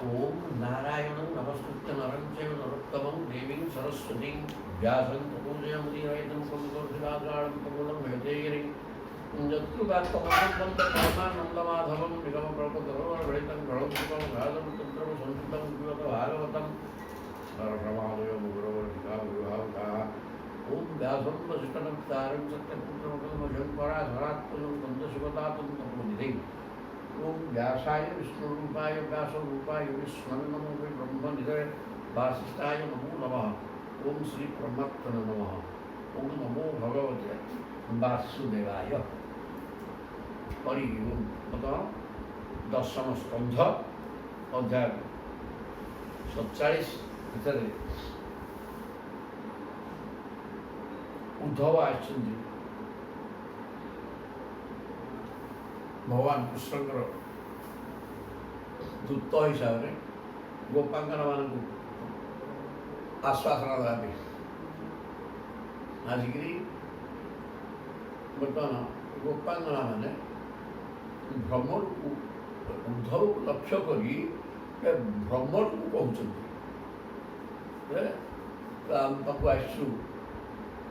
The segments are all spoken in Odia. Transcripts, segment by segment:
ओम नारायण नमस्कृत्य नरं चैव नरोत्तमं देवीं सरस्वतीं व्यासं ततो जयमुदीरयतं कविकोटिवाक्कालं प्रबुद्धं वेदैर् यत्कृपात्मकं वन्दे परमानन्दमाधवं निगमकल्पतरोर्गलितं गणोत्सवं गानं तन्त्रं संस्कृतं पिबत भागवतं सर्वप्रमादयो गुरवर्धिकाः ओम व्यासं वसिष्ठनप्तारं सत्यपुत्रमकल्मषं पराधरात्मजं वन्दशिवतातं तपोनिधिं ओम व्यासाय विष्णुरूपाय व्यासरूपाय विष्णवे नमो वै ब्रह्मनिधये वासिष्ठाय नमो नमः ओम श्री परमात्मने नमः ओम नमो भगवते वासुदेवाय हरि ओम बताओ दशम स्कंध अध्याय 47 ଭିତରେ उद्धव आसଛନ୍ତି भगवान कृष्णଙ୍କର दूत हिसाब से गोपांगना मान आश्वासन देवा आसिक बर्तमान गोपांगना मान भ्रमर को उद्धव को लक्ष्य कर भ्रमर को कहते आसु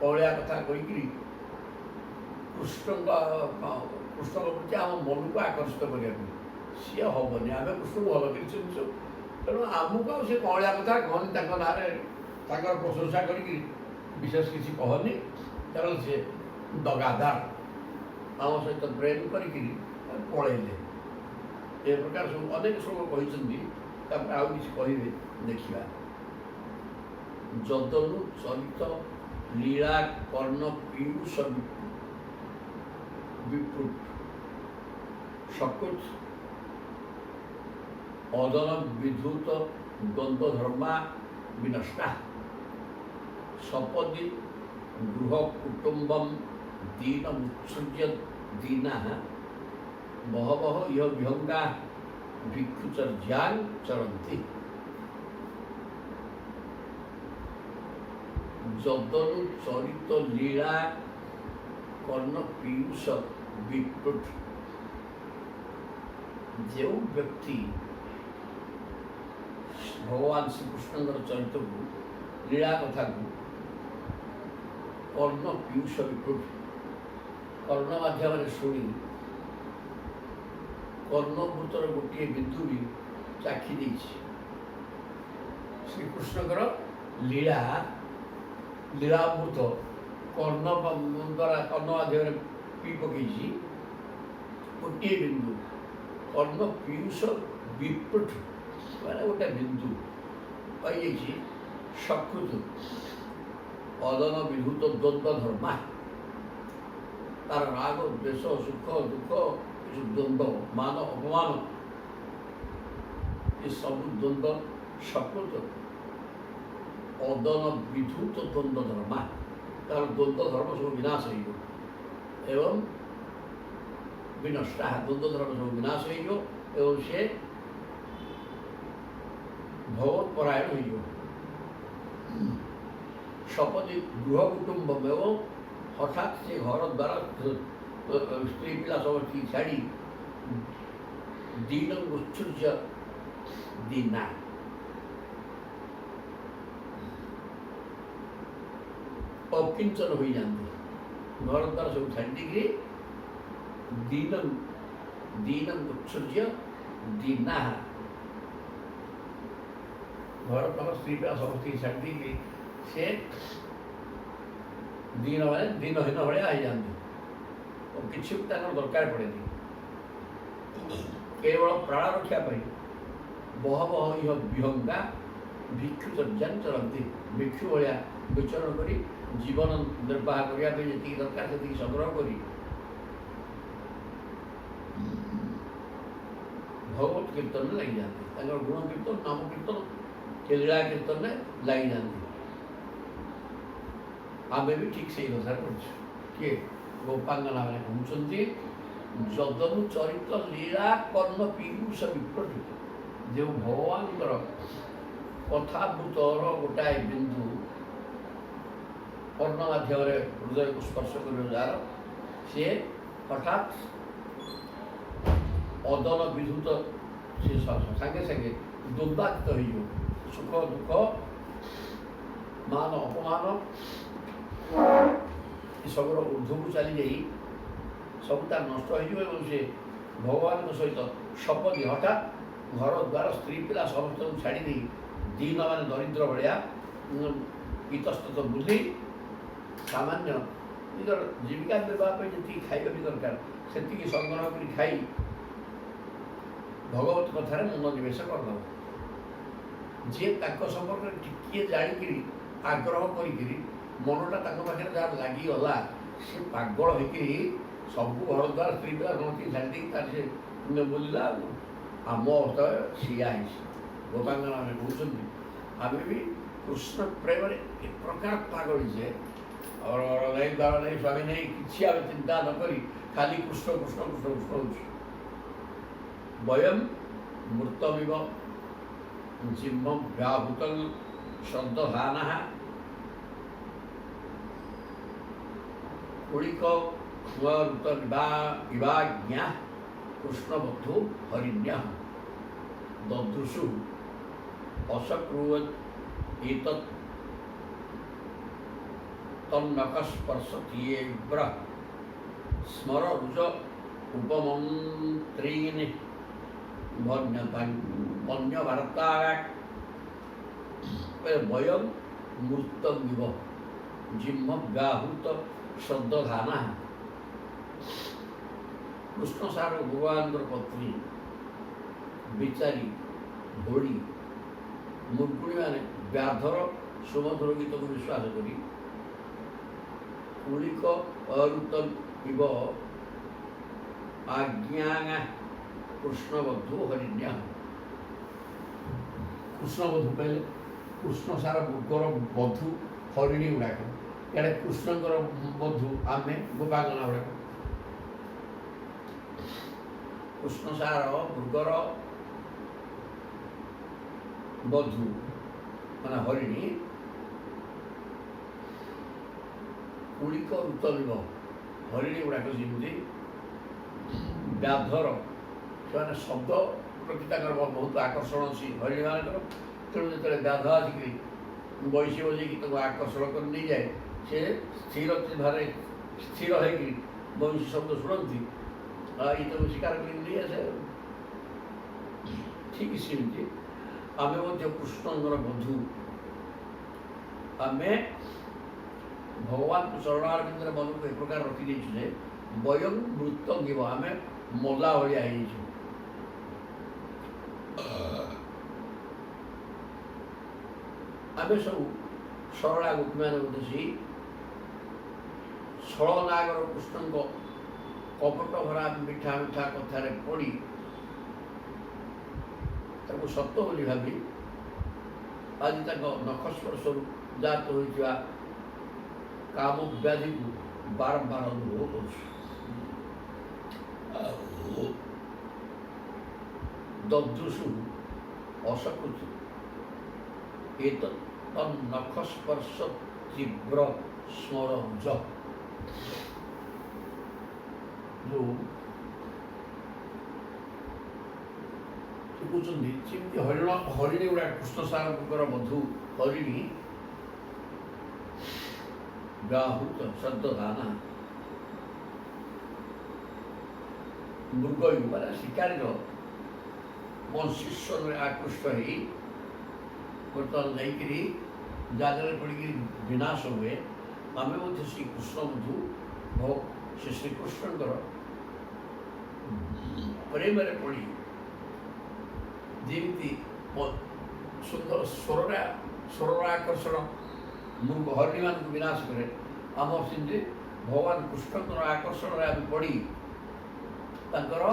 कलिया कथा कहीकि कृष्ण कृष्ण प्रति आम मन को आकर्षित करने सी हेनी आम कृष्ण को भल कर तेणु आमको से कलिया कथा कहनी ना प्रशंसा कर विशेष किसी कहनी कारण सी दगादार आम सहित प्रेम कर पलैले ए प्रकार सब अनेक श्लोक कही आउ कि कहे देखा जदनु चरित लीला कर्ण पीयूष विप्रुट सकुच अदन विधूत द्वंद्व धर्मा विनष्टा सपदि गृह कुटुंबम दीन उत्सृज्य दीना बहवः यह विहंगा भिक्षुचर्यां चरन्ति जदनु चरित लीला कर्ण पीयूष विप्रुट जो व्यक्ति भगवान श्री कृष्ण चरित्र को लीला कथा को कर्ण पीयूष विप्रुट कर्ण माध्यम शुणी कर्णभूतर गोटे बिंदु भी चाखी दे श्रीकृष्ण लीला लीलाभूत कर्ण द्वारा कर्ण माध्यम पी पकई गोटे बिंदु कर्ण पीयूष विप्रुट मैंने गोटे बिंदु पाई सकृत अदन विधूत द्वंद्व धर्मा तार राग द्वेष सुख दुख द्वंद्व मान अपमान ये सब द्वंद्व सकृत अदन विधूत द्वंद्व धर्मा तार द्वंद्व धर्म सब विनाश हो विनष्टा द्वंद्व धर्म सब विनाश हो से भगवत परायण हो सपदि गृह कुटुंब एवं हठात से घर द्वारा स्त्री पिला सब छाड़ी दीन उत्सृज्य दीना अकिंचन हो जाते घर द्वारा सब छाड़ी दीन दीन उत्सृज्य दीना घर द्वारा स्त्री पिला सब छाड़ी से दीन मैंने दीनहीन भाया हो जाते किसी भी दरकार पड़े केवल प्राण रक्षा बहवह यह विहंगा भिक्षुचर्या चलती भिक्षु भाया विचरण कर जीवन निर्वाह करने जी दरकार से संग्रह कर भगवत कीर्तन में लगी जाते गुण कीर्तन नाम कीर्तन के लीला कीर्तन में लगी जाती आम भी ठीक से कथा किए गोपांगना मैंने कहते जदनु चरित लीला कर्ण पीयूष विप्रुट जो भगवान कथाभूतर गोटाए बिंदु कर्ण माध्यम हृदय को स्पर्श कर सी हठात अदन विधुत ସେ ସାଙ୍ଗେ ସାଙ୍ଗେ ଦ୍ୱନ୍ଦାତୀତ ହୋଇଯିବ। ସୁଖ ଦୁଃଖ ମାନ ଅପମାନ ଏସବୁର ଊର୍ଦ୍ଧ୍ୱକୁ ଚାଲିଯାଇ ସବୁ ତାର ନଷ୍ଟ ହୋଇଯିବ ଏବଂ ସେ ଭଗବାନଙ୍କ ସହିତ ଶପଥି ହଠାତ୍ ଘର ଦ୍ୱାର ସ୍ତ୍ରୀ ପିଲା ସମସ୍ତଙ୍କୁ ଛାଡ଼ି ଦେଇ ଦିନ ମାନେ ଦରିଦ୍ର ଭଳିଆ ଇତସ୍ତତ ବୁଲି ସାମାନ୍ୟ ନିଜର ଜୀବିକା ନିର୍ବାହ ପାଇଁ ଯେତିକି ଖାଇବା ବି ଦରକାର ସେତିକି ସଂଗ୍ରହ କରି ଖାଇ ଭଗବତ କଥାରେ ମନୋନିବେଶ କରିଦେବ। ଯିଏ ତାଙ୍କ ସମ୍ପର୍କରେ ଟିକିଏ ଜାଣିକିରି ଆଗ୍ରହ କରିକିରି ମନଟା ତାଙ୍କ ପାଖରେ ଯାହା ଲାଗିଗଲା ସେ ପାଗଳ ହେଇକିରି ସବୁ ଘର ଦ୍ୱାର ସ୍ତ୍ରୀ ପିଲା ସମସ୍ତଙ୍କୁ ଛାଡ଼ି ଦେଇକି ତାର ସେ ବୁଲିଲା। ଆମ ଅବସ୍ଥା ସେଇଆ ହେଇଛି। ଗୋପାଙ୍ଗନ ଆମେ କହୁଛନ୍ତି ଆମେ ବି କୃଷ୍ଣ ପ୍ରେମରେ ଏ ପ୍ରକାର ପାଗଳି ଯେ ନେଇ ଦ୍ୱାର ନେଇ ସ୍ୱାମୀ ନେଇ କିଛି ଆମେ ଚିନ୍ତା ନ କରି ଖାଲି କୃଷ୍ଣ କୃଷ୍ଣ କୃଷ୍ଣ କୃଷ୍ଣ ହଉଛି। ବୟମ ମୃତମିବ ଜିହ୍ମ ବ୍ୟାହୂତ ଶବ୍ଦହାନା କୁଳିକ କ୍ଷୁଅରୁତ ଇବାଜ୍ଞା କୃଷ୍ଣବଧୂ ହରିଣ୍ୟା ଦଦୃଶୁ ଅସକ୍ରୁୱତ୍ ଏତତ୍ ତନ୍ନଖସ୍ପର୍ଶତୀବ୍ର ସ୍ମର ରୁଜ ଉପମନ୍ତ୍ରୀନି ଅନ୍ୟବାର୍ତ୍ତା ବୟମ୍ ମୃତମିବ ଜିହ୍ମ ବ୍ୟାହୂତ ଶବ୍ଦଧାନା। କୃଷ୍ଣ ସାର ଭଗବାନଙ୍କର ପତ୍ନୀ ବିଚାରୀ ଭୋଳି ମୂର୍ଖୁଣୀମାନେ ବ୍ୟାଧର ସୁମଧୁର ଗୀତକୁ ବିଶ୍ୱାସ କରି କୁଳିକ ଅରୁତ ଇବ ଆଜ୍ଞା କୃଷ୍ଣବଧୂ ହରିଣ୍ୟା। କୃଷ୍ଣବଧୂ କହିଲେ କୃଷ୍ଣ ସାର ମୃଗର ବଧୂ ହରିଣୀ ଗୁଡ଼ାକ, ଇଆଡ଼େ କୃଷ୍ଣଙ୍କର ବଧୂ ଆମେ ଗୋପାଙ୍ଗନା ଗୁଡ଼ାକ। କୃଷ୍ଣ ସାର ମୃଗର ବଧୂ ମାନେ ହରିଣୀ କୁଳିକ ଋତବିବ ହରିଣୀ ଗୁଡ଼ାକ ଯେମିତି ବ୍ୟାଧର ସେମାନେ ଶବ୍ଦ ପ୍ରତି ତାଙ୍କର ବହୁତ ଆକର୍ଷଣ ଅଛି ହରିଣୀ ମାନଙ୍କର। ତେଣୁ ଯେତେବେଳେ ବ୍ୟାଧ ଆସିକିରି ବଇସି ବଜେଇକି ତାଙ୍କୁ ଆକର୍ଷଣ କରି ନେଇଯାଏ ସେ ସ୍ଥିର ଭାବରେ ସ୍ଥିର ହେଇକିରି ବଇସି ଶବ୍ଦ ଶୁଣନ୍ତି ଏଇ ତାକୁ ଶିକାର କରି ନେଇ ଆସେ। ଠିକ୍ ସେମିତି ଆମେ ମଧ୍ୟ କୃଷ୍ଣଙ୍କର ବଧୂ। ଆମେ ଭଗବାନଙ୍କୁ ଚରଣାରବିନ୍ଦରେ ମନକୁ ଏ ପ୍ରକାର ରଖିଦେଇଛୁ ଯେ ବୟଂ ମୃତଙ୍ଗିବ ଆମେ ମଲା ଭଳିଆ ହେଇଯାଇଛୁ। ଆମେ ସବୁ ସରଳା ଗୋପୀମାନେ ମଧ୍ୟ ସେଇ ଛଳନାଗର କୃଷ୍ଣଙ୍କ କପଟ ଭରା ମିଠା ମିଠା କଥାରେ ପଡ଼ି ତାକୁ ସତ ବୋଲି ଭାବି ଆଜି ତାଙ୍କ ନଖସ୍ପର୍ଶରୁ ଜାତ ହୋଇଥିବା କାମ ବ୍ୟାଧିକୁ ବାରମ୍ବାର ଅନୁଭବ କରୁଛୁ। ଦଦୃଶୁ ଅସକୃତି ଏତତ୍ ତନ୍ନଖସ୍ପର୍ଶ ତୀବ୍ର ସ୍ମରଜ। ଯେଉଁ କହୁଛନ୍ତି ଯେମିତି ହରିଣୀ ଗୁଡ଼ା କୃଷ୍ଣ ସାରଙ୍କର ବଧୂ ହରିଣୀ ବ୍ୟାହୂତ ଶବ୍ଦଧାନା ମୃଗୟୁ ମାନେ ଶିକାରୀର ବଂଶୀଶ୍ୱରରେ ଆକୃଷ୍ଟ ହେଇ ବର୍ତ୍ତମାନ ଯାଇକିରି ଜାଗାରେ ପଡ଼ିକିରି ବିନାଶ ହୁଏ। ଆମେ ମଧ୍ୟ ଶ୍ରୀ କୃଷ୍ଣ ବଧୂ ସେ ଶ୍ରୀକୃଷ୍ଣଙ୍କର ପ୍ରେମରେ ପଡ଼ି ଯେମିତି ସୁନ୍ଦର ସ୍ୱରର ଆକର୍ଷଣ ମୃଗ ହରିଣୀମାନଙ୍କୁ ବିନାଶ କରେ ଆମ ସେମିତି ଭଗବାନ କୃଷ୍ଣଙ୍କର ଆକର୍ଷଣରେ ଆମେ ପଡ଼ି ତାଙ୍କର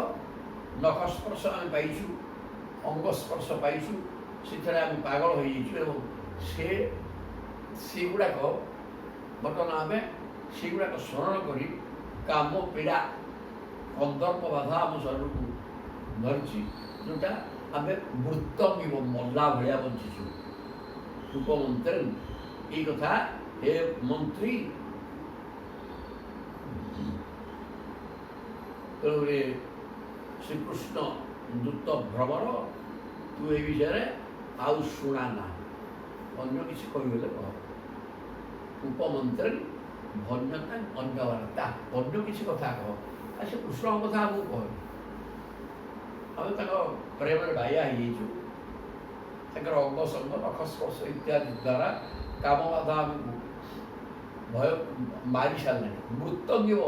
ନଖସ୍ପର୍ଶ ଆମେ ପାଇଛୁ, ଅଙ୍ଗସ୍ପର୍ଶ ପାଇଛୁ, ସେଥିରେ ଆମେ ପାଗଳ ହୋଇଯାଇଛୁ ଏବଂ ସେଗୁଡ଼ାକ ବର୍ତ୍ତମାନ ଆମେ ସେଗୁଡ଼ାକ ସ୍ମରଣ କରି କାମ ପୀଡ଼ା କନ୍ଦର୍ପ ବାଧା ଆମ ଶରୀରକୁ ଧରିଛି, ଯେଉଁଟା ଆମେ ମୃତଙ୍ଗିବ ମଲା ଭଳିଆ ବଞ୍ଚିଛୁ। ଉପମନ୍ତ୍ରୀ ଏଇ କଥା ହେ ମନ୍ତ୍ରୀ ତେଣୁରେ ଶ୍ରୀକୃଷ୍ଣ ଦ୍ରୁତ ଭ୍ରମର ତୁ ଏ ବିଷୟରେ ଆଉ ଶୁଣା ନା, ଅନ୍ୟ କିଛି କହିଗଲେ କହ। ଉପମନ୍ତ୍ରୀ ଭନ୍ୟତା ଅନ୍ୟ ବାର୍ତ୍ତା, ଅନ୍ୟ କିଛି କଥା କହ। ଆଉ ସେ କୃଷ୍ଣଙ୍କ କଥା ଆମକୁ କହନି। ଆମେ ତାଙ୍କ ପ୍ରେମରେ ବାୟା ହେଇଯାଇଛୁ। ତାଙ୍କର ଅଙ୍ଗ ସଙ୍ଗ ନଖ ସ୍ପର୍ଶ ଇତ୍ୟାଦି ଦ୍ୱାରା କାମବାଧା ଆମକୁ ଭୟ ମାରି ସାରିଲାଣି। ମୃତ୍ୟୁ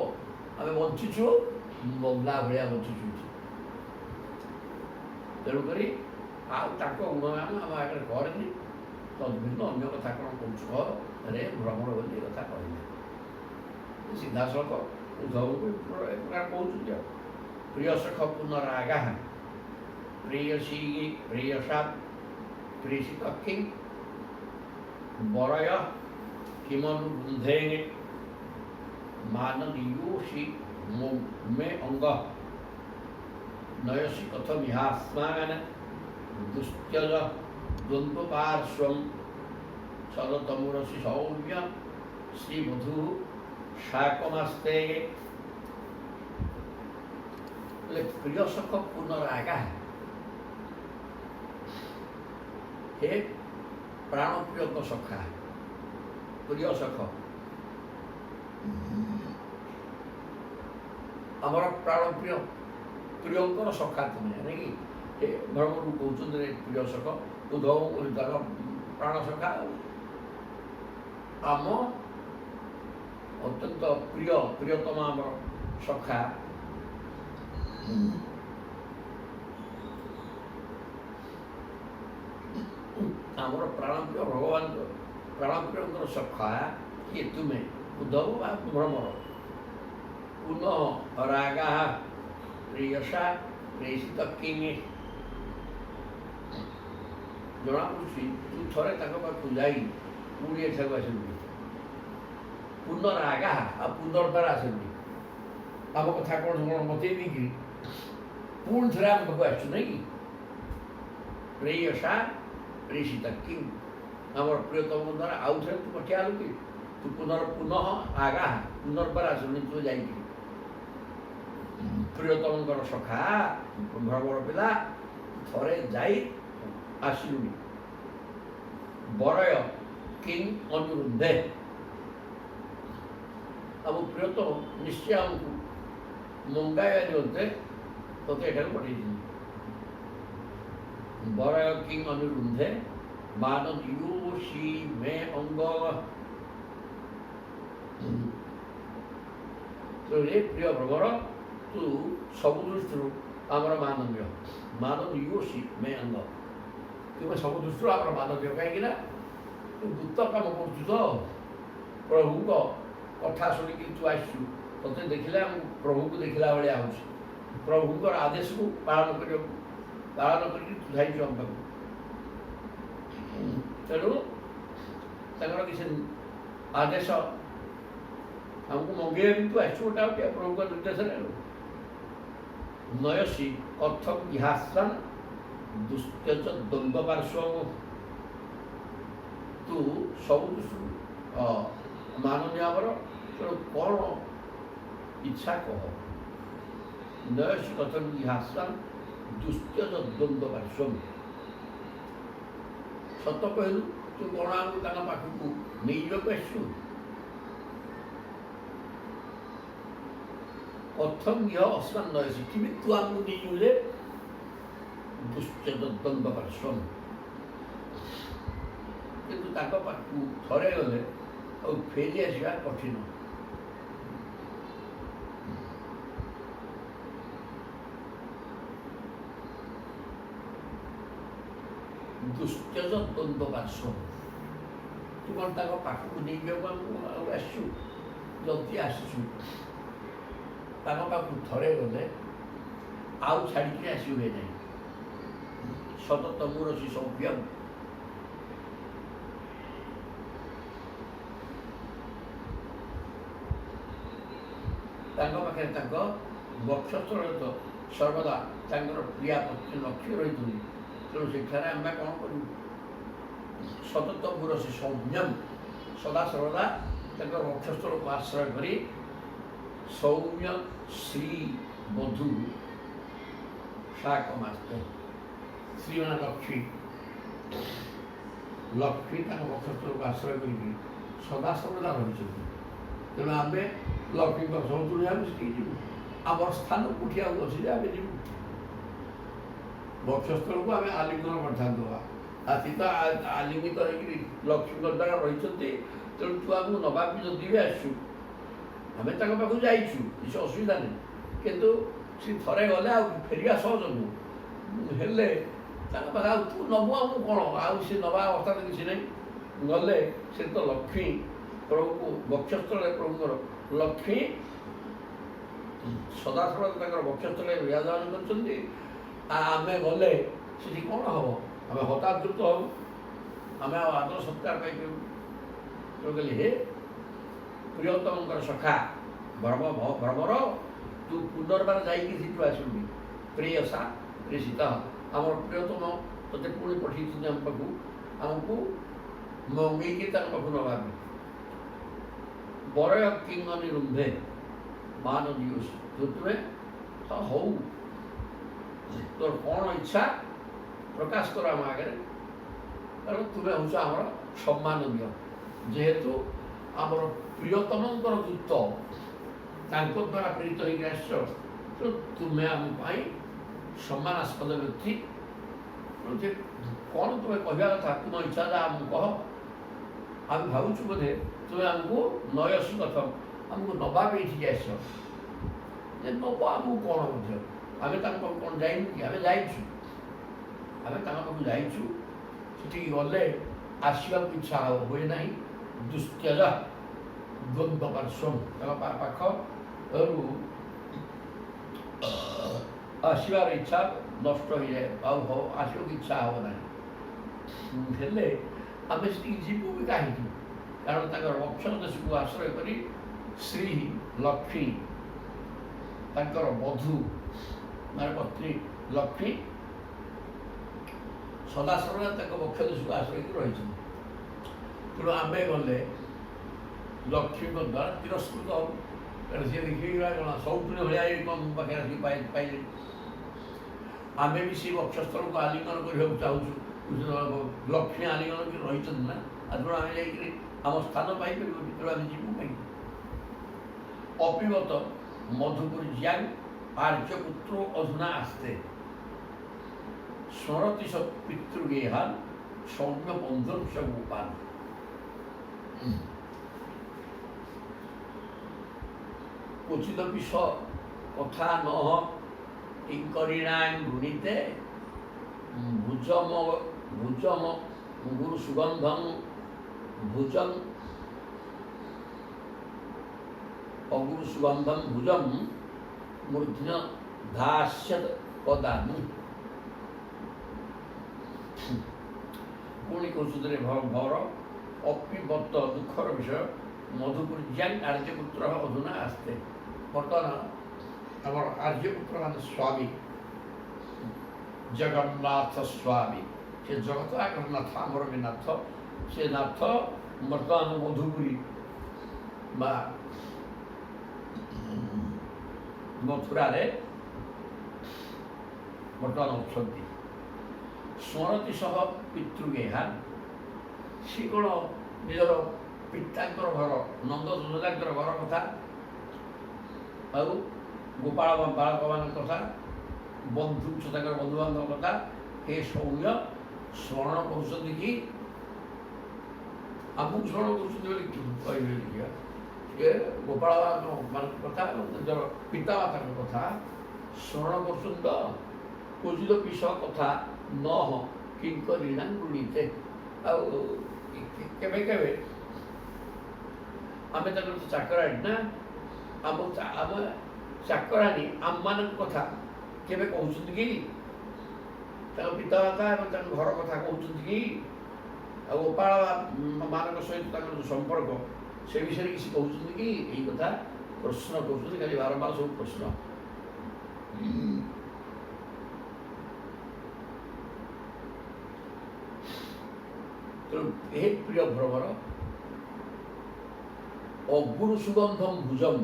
ଆମେ ବଞ୍ଚିଛୁ, ମଲା ଭଳିଆ ବଞ୍ଚିଛୁ। ତେଣୁକରି ଆଉ ତାଙ୍କ ଗୁଣଗାନ ଆମ ଆଗରେ କରେନି। ତଦ୍ଭିନ୍ନ ଅନ୍ୟ କଥା କ'ଣ କହୁଛୁ ରେ ଭ୍ରମଣ ବୋଲି ଏ କଥା କହିଲେ। ସିଧାସଳଖ ଉଦ୍ଧବକୁ ଏ ପ୍ରକାର କହୁଛନ୍ତି। ଆଉ ପ୍ରିୟ ସଖ ପୁନରାଗା ପ୍ରେୟସୀ ପ୍ରେୟସା ପ୍ରେଷିତ କିଂ ବରୟ କିମନୁବୃନ୍ଧେ ମାନଦୀୟୋଷି ମେ ଅଙ୍ଗ ନୟସି କଥମିହାସ୍ମାନ ଦୁଶ୍ଚଜ ଦ୍ୱନ୍ଦ୍ୱପାର୍ଶ୍ୱଂ ଶରତମୁରସି ସୌମ୍ୟ ଶ୍ରୀବଧୂ ଶାକମାସ୍ତେ। ପ୍ରିୟ ସଖ ପୁନରାଗା, ହେ ପ୍ରାଣପ୍ରିୟଙ୍କ ସଖା, ପ୍ରିୟ ସଖ ଆମର ପ୍ରାଣପ୍ରିୟ ପ୍ରିୟଙ୍କର ସଖା ତୁମେ, ନାଇଁ କି ଭ୍ରମରୁ କହୁଛନ୍ତି ପ୍ରିୟ ସଖ। ଉଦ୍ଧବ ତାର ପ୍ରାଣ ସଖା, ଆମ ଅତ୍ୟନ୍ତ ପ୍ରିୟ ପ୍ରିୟତମ ଆମର ସଖା। ଆମର ପ୍ରାଣପ୍ରିୟ ଭଗବାନଙ୍କ ପ୍ରାଣପ୍ରିୟଙ୍କର ସଖା କିଏ ତୁମେ ଉଦ୍ଧବ ବା ଭ୍ରମର। ପୁନଃ ରାଗା ପ୍ରେୟସା ପ୍ରେଷିତ କିଂ, ଜଣାପଡ଼ୁଛି ତୁ ଥରେ ତାଙ୍କ ପାଖକୁ ଯାଇ ପୁଣି ଏଠାକୁ ଆସିଲୁ। ପୁନରାଗା ଆଉ ପୁନର୍ବାର ଆସିଲୁ। ଆମ କଥା କ'ଣ ବତେଇ ଦେଇକି ପୁଣି ଥରେ ଆମ ପାଖକୁ ଆସିଛୁ, ନାଇଁ କି? ପ୍ରେୟସା ପ୍ରେଷିତ କିଂ, ଆମର ପ୍ରିୟତମ ଦ୍ୱାରା ଆଉ ଥରେ ତୁ ପଠେଇ ଆଲୁ କି? ତୁ ପୁନଃ ଆଗା ପୁନର୍ବାର ଆସିଲୁଣି ତୁ ଯାଇକି। ପ୍ରିୟତମଙ୍କର ସଖା ଭ୍ରମର ପିଲା ଥରେ ଯାଇ ଆସିଲୁଣି। ବରୟ କିଂ ଅନୁରୁଦ୍ଧେ, ଆମ ପ୍ରିୟତମ ନିଶ୍ଚୟ ଆମକୁ ମଙ୍ଗାଇବା ନିମନ୍ତେ ତୋତେ ଏଠାକୁ ପଠେଇଥିଲି। ବରୟ କିଂ ଅନୁରୁଦ୍ଧେ ମାନଦୀୟୋଷି ମେ ଅଙ୍ଗ। ପ୍ରିୟ ଭ୍ରମର ତୁ ସବୁ ଦୃଷ୍ଟିରୁ ଆମର ମାନନୀୟ। ମାନଦୀୟୋଷି ମେ ଅଙ୍ଗ, ତୁମେ ସବୁ ଦୃଷ୍ଟିରୁ ଆମର ମାନନୀୟ। କାହିଁକି ନା ତୁ ଦୂତ କାମ କରୁଛୁ ତ, ପ୍ରଭୁଙ୍କ କଥା ଶୁଣିକି ତୁ ଆସିଛୁ। ତୋତେ ଦେଖିଲେ ଆମ ପ୍ରଭୁଙ୍କୁ ଦେଖିଲା ଭଳିଆ ହେଉଛି। ପ୍ରଭୁଙ୍କର ଆଦେଶକୁ ପାଳନ କରିକି ତୁ ଯାଇଛୁ ଆମ ପାଖକୁ। ତେଣୁ ତାଙ୍କର କିଛି ଆଦେଶ ଆମକୁ ମଙ୍ଗେଇବାକୁ ତୁ ଆସିଛୁ ଗୋଟେ ପ୍ରଭୁଙ୍କ ନିର୍ଦ୍ଦେଶରେ। ନୟସି କଥମ ଇହାସାନ ଦୁଶ୍ଚଜ ଦ୍ୱନ୍ଦ୍ୱ ପାର୍ଶ୍ୱ, ତୁ ସବୁ ଦୃଷ୍ଟିରୁ ମାନନୀୟ ଆମର। ତେଣୁ କ'ଣ ଇଚ୍ଛା କହ। ନୟସି କଥମ ଇହାସାନ ଦୁଶ୍ଚଜ ଦ୍ୱନ୍ଦ୍ୱ ପାର୍ଶ୍ୱ, ସତ କହିଲୁ ତୁ କ'ଣ ଆମକୁ ତାଙ୍କ ପାଖକୁ ନେଇଯିବାକୁ ଆସିଛୁ? ପ୍ରଥମ ଇହ ଅସ୍ମାନ ନୟସି, କେମିତି ତୁ ଆମକୁ ନେଇଯିବୁ ଯେ? ଦୁଶ୍ଚଜ ଦ୍ୱନ୍ଦ୍ୱ ପାର୍ଶ୍ୱ, କିନ୍ତୁ ତାଙ୍କ ପାଖକୁ ଥରେ ଗଲେ ଆଉ ଫେରି ଆସିବା କଠିନ। ଦୁଶ୍ଚଜ ଦ୍ୱନ୍ଦ୍ୱ ପାର୍ଶ୍ୱ, ତୁ କ'ଣ ତାଙ୍କ ପାଖକୁ ନେଇଯିବାକୁ ଆମକୁ ଆସିଛୁ? ଯଦି ଆସିଛୁ ତାଙ୍କ ପାଖକୁ ଥରେ ଗଲେ ଆଉ ଛାଡ଼ିକିରି ଆସି ହୁଏ ନାହିଁ। ଶତତମୁରସି ସୌଭ୍ୟଂ, ତାଙ୍କ ପାଖରେ ତାଙ୍କ ବକ୍ଷସ୍ଥଳରେ ତ ସର୍ବଦା ତାଙ୍କର ପ୍ରିୟା ପତ୍ନୀ ଲକ୍ଷ୍ୟ ରହିଛନ୍ତି। ତେଣୁ ସେଠାରେ ଆମେ କ'ଣ କରିବୁ? ଶତତମୁରସି ସୌମ୍ୟଂ, ସଦା ସର୍ବଦା ତାଙ୍କର ବକ୍ଷସ୍ଥଳକୁ ଆଶ୍ରୟ କରି ସୌମ୍ୟ ଶ୍ରୀ ବଧୂ ଶାକମାସ୍ତେ ଶ୍ରୀମାନ ଲକ୍ଷ୍ମୀ ଲକ୍ଷ୍ମୀ ତାଙ୍କ ବକ୍ଷସ୍ଥଳକୁ ଆଶ୍ରୟ କରିକି ସଦାସର୍ବଦା ରହିଛନ୍ତି। ତେଣୁ ଆମେ ଲକ୍ଷ୍ମୀଙ୍କ ସୌତୁଳି ଆମେ ସେଠିକି ଯିବୁ। ଆମର ସ୍ଥାନ କୋଉଠି ଆଉ ଅଛି ଯେ ଆମେ ଯିବୁ? ବକ୍ଷସ୍ଥଳକୁ ଆମେ ଆଲିଙ୍ଗନ କରିଥାନ୍ତୁ। ଆସି ତ ଆଲିଙ୍ଗିତ ହେଇକିରି ଲକ୍ଷ୍ମୀଙ୍କ ଦ୍ୱାରା ରହିଛନ୍ତି। ତେଣୁ ତୁ ଆମକୁ ନେବା ବି ଯଦି ବି ଆସିଛୁ, ଆମେ ତାଙ୍କ ପାଖକୁ ଯାଇଛୁ, କିଛି ଅସୁବିଧା ନାହିଁ। କିନ୍ତୁ ସେ ଥରେ ଗଲେ ଆଉ ଫେରିବା ସହଜ ନୁହଁ। ହେଲେ ତାଙ୍କ ପାଖରେ ଆଉ ତୁ ନେବୁ ଆମକୁ କ'ଣ? ଆଉ ସେ ନେବା ଅବସ୍ଥାରେ କିଛି ନାହିଁ। ଗଲେ ସେ ତ ଲକ୍ଷ୍ମୀ ପ୍ରଭୁକୁ ବକ୍ଷସ୍ଥଳରେ ପ୍ରଭୁଙ୍କର ଲକ୍ଷ୍ମୀ ସଦାସର୍ବଦା ତାଙ୍କର ବକ୍ଷସ୍ଥଳରେ ବିରାଜମାନ କରିଛନ୍ତି। ଆମେ ଗଲେ ସେଠି କ'ଣ ହେବ? ଆମେ ହତାଦୃତ ହେବୁ। ଆମେ ଆଉ ଆଦର ସତ୍କାର ପାଇପାରିବୁ। ତେଣୁ କହିଲେ ହେ ପ୍ରିୟତମଙ୍କର ସଖା ଭ୍ରମର ତୁ ପୁନର୍ବାର ଯାଇକି ସେଠୁ ଆସିବୁନି। ପ୍ରିୟସା ପ୍ରେଷିତ ଆମର ପ୍ରିୟତମ ତୋତେ ପୁଣି ପଠେଇଛନ୍ତି ଆମ ପାଖକୁ, ଆମକୁ ମଙ୍ଗେଇକି ତାଙ୍କ ପାଖକୁ ନେବା ପାଇଁ। ବରୟ କିଙ୍ଗ ନିରୁମ୍ଭେ ମାନ ଦିଓସ ତୁମେ ହଉ ତୋର କ'ଣ ଇଚ୍ଛା ପ୍ରକାଶ କର ଆମ ଆଗରେ, କାରଣ ତୁମେ ହେଉଛ ଆମର ସମ୍ମାନନୀୟ। ଯେହେତୁ ଆମର ପ୍ରିୟତମଙ୍କର ଦୂତ ତାଙ୍କ ଦ୍ୱାରା ପ୍ରେରିତ ହେଇକି ଆସିଛ, ତେଣୁ ତୁମେ ଆମ ପାଇଁ ସମ୍ମାନାସ୍ପଦ ବ୍ୟକ୍ତି। ଯେ କ'ଣ ତୁମେ କହିବା କଥା, ତୁମ ଇଚ୍ଛା ଯାହା ଆମକୁ କହ। ଆମେ ଭାବୁଛୁ ବୋଧେ ତୁମେ ଆମକୁ ନୟସୁ କଥା ଆମକୁ ନେବା ପାଇଁ ଏଠିକି ଆସିଛ। ଯେ ନେବ ଆମକୁ କ'ଣ ମଧ୍ୟ? ଆମେ ତାଙ୍କ ପାଖକୁ କ'ଣ ଯାଇନୁ କି? ଆମେ ଯାଇଛୁ, ଆମେ ତାଙ୍କ ପାଖକୁ ଯାଇଛୁ। ସେଠିକି ଗଲେ ଆସିବାକୁ ଇଚ୍ଛା ହୁଏ ନାହିଁ। ଦୁସ୍ତ୍ୟଜ ଦ୍ୱନ୍ଦ୍ୱ ପାର୍ଶ୍ୱ ତାଙ୍କ ପାଖରୁ ଆସିବାର ଇଚ୍ଛା ନଷ୍ଟ ହୋଇଯାଏ, ଆଉ ଆସିବାକୁ ଇଚ୍ଛା ହେବ ନାହିଁ। ହେଲେ ଆମେ ସେଠିକି ଯିବୁ ବି କାହିଁକି? କାରଣ ତାଙ୍କର ବକ୍ଷର ଦେଶକୁ ଆଶ୍ରୟ କରି ଶ୍ରୀ ଲକ୍ଷ୍ମୀ ତାଙ୍କର ବଧୂ ମାନେ ପତ୍ନୀ ଲକ୍ଷ୍ମୀ ସଦାସର୍ବଦା ତାଙ୍କ ବକ୍ଷ ଦେଶକୁ ଆଶ୍ରୟ କରି ରହିଛନ୍ତି। ତେଣୁ ଆମେ ଗଲେ ଲକ୍ଷ୍ମୀଙ୍କ ଦ୍ୱାରା ତିରସ୍କୃତ ହେବୁ। କାରଣ ସିଏ ଦେଖିବା କ'ଣ ସୌତୁଣୀ ଭଳିଆ କ'ଣ ମୋ ପାଖରେ ଆସିକି ପାଇଲେ। ଆମେ ବି ସେ ବକ୍ଷସ୍ଥଳକୁ ଆଲିଙ୍ଗନ କରିବାକୁ ଚାହୁଁଛୁ। ଲକ୍ଷ୍ମୀ ଆଲିଙ୍ଗନ କରି ରହିଛନ୍ତି ନା, ତେଣୁ ଆମେ ଯାଇକରି ଆମ ସ୍ଥାନ ପାଇପାରିବୁ। ତେଣୁ ଆମେ ଯିବୁ କାହିଁକି? ଅପିବତ ମଧୁପୁର୍ଯ୍ୟାଂ ଆର୍ଯ୍ୟପୁତ୍ର ଅଧୁନା ଆସ୍ତେ ସ୍ମରତି ପିତୃଗେହାନ୍ ସୌମ୍ୟ ବନ୍ଧୁର ଗୋପାନ। क्वचिद विष कथा न किंकरीणां गृणीते भुजम भुजम गुरु सुगंधम भुजम अगुरु सुगंधम भुजम मूर्धन धास्यत पदानु। पुणी कौशुदरे भर अपिबत दुखर विषय मधुपुर्यां आर्यपुत्र अधुना आस्ते। बर्तमान आम आर्यपुत्र मान स्वामी जगन्नाथ स्वामी से जगत आकर नाथ आमर भी नाथ से नाथ बर्तमान मधुपुरी मथुरा बर्तमान अच्छा स्मरती सह पितृगेहा सी कौन निजर पितांकर घर नंद दुर्गांकर घर कथा ଆଉ ଗୋପାଳ ବାଳକ ମାନଙ୍କ କଥା ବନ୍ଧୁ ତାଙ୍କର ବନ୍ଧୁବାନ୍ଧବ କଥା ଏ ସୌମ୍ୟ ସ୍ମରଣ କରୁଛନ୍ତି କି ଆମକୁ ସ୍ମରଣ କରୁଛନ୍ତି ବୋଲି କହିବେ ଦେଖିବା। ଏ ଗୋପାଳ ମାନଙ୍କ କଥା ଏବଂ ନିଜର ପିତାମାତାଙ୍କ କଥା ସ୍ମରଣ କରୁଛନ୍ତି ତ। କ୍ୱଚିତ ପିସ କଥା ନ କିଙ୍କରୀଣା ଗୃଣୀତେ। ଆଉ କେବେ କେବେ ଆମେ ତାଙ୍କର ଚାକରାଣୀ ନା ଆମ ଚାକରାଣୀ ଆମମାନଙ୍କ କଥା କେବେ କହୁଛନ୍ତି କି? ତାଙ୍କ ପିତାମାତା ଏବଂ ତାଙ୍କ ଘର କଥା କହୁଛନ୍ତି କି? ଆଉ ଗୋପାଳ ମାନଙ୍କ ସହିତ ତାଙ୍କର ଯେଉଁ ସମ୍ପର୍କ ସେ ବିଷୟରେ କିଛି କହୁଛନ୍ତି କି? ଏଇ କଥା ପ୍ରଶ୍ନ କରୁଛନ୍ତି, ଖାଲି ବାରମ୍ବାର ସବୁ ପ୍ରଶ୍ନ। ତେଣୁ ଏ ପ୍ରିୟ ଭ୍ରମର ଅଗୁରୁ ସୁଗନ୍ଧମ ଭୁଜମ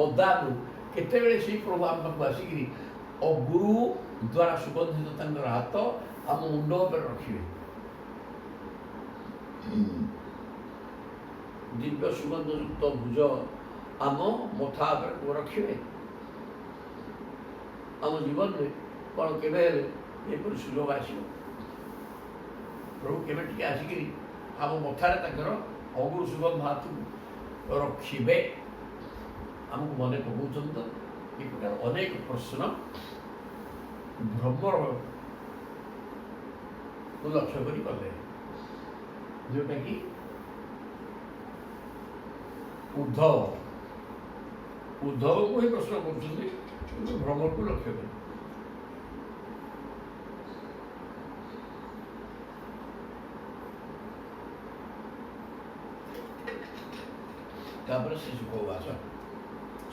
ଅଦାରୁ କେତେବେଳେ ସେଇ ପ୍ରଭୁ ଆମ ପାଖକୁ ଆସିକିରି ଅଗୁରୁ ଦ୍ୱାରା ସୁଗନ୍ଧିତ ତାଙ୍କର ହାତ ଆମ ମୁଣ୍ଡ ଉପରେ ରଖିବେ। ଦିବ୍ୟ ସୁଗନ୍ଧଯୁକ୍ତ ଭୁଜ ଆମ ମଥା ଉପରେ ରଖିବେ। ଆମ ଜୀବନରେ କ'ଣ କେବେ ହେଲେ ଏପରି ସୁଯୋଗ ଆସିବ? ପ୍ରଭୁ କେବେ ଟିକେ ଆସିକିରି ଆମ ମଥାରେ ତାଙ୍କର ଅଗୁରୁ ସୁଗନ୍ଧ ହାତକୁ ରଖିବେ, ଆମକୁ ମନେ ପକାଉଛନ୍ତି ତ? ଏ ପ୍ରକାର ଅନେକ ପ୍ରଶ୍ନ ଭ୍ରମରକୁ ଲକ୍ଷ୍ୟ କରି କଲେ, ଯେଉଁଟାକି ଉଦ୍ଧବକୁ ହିଁ ପ୍ରଶ୍ନ କରୁଛନ୍ତି, କିନ୍ତୁ ଭ୍ରମରକୁ ଲକ୍ଷ୍ୟ କରି। ତାପରେ ସେ ସୁଖବାସ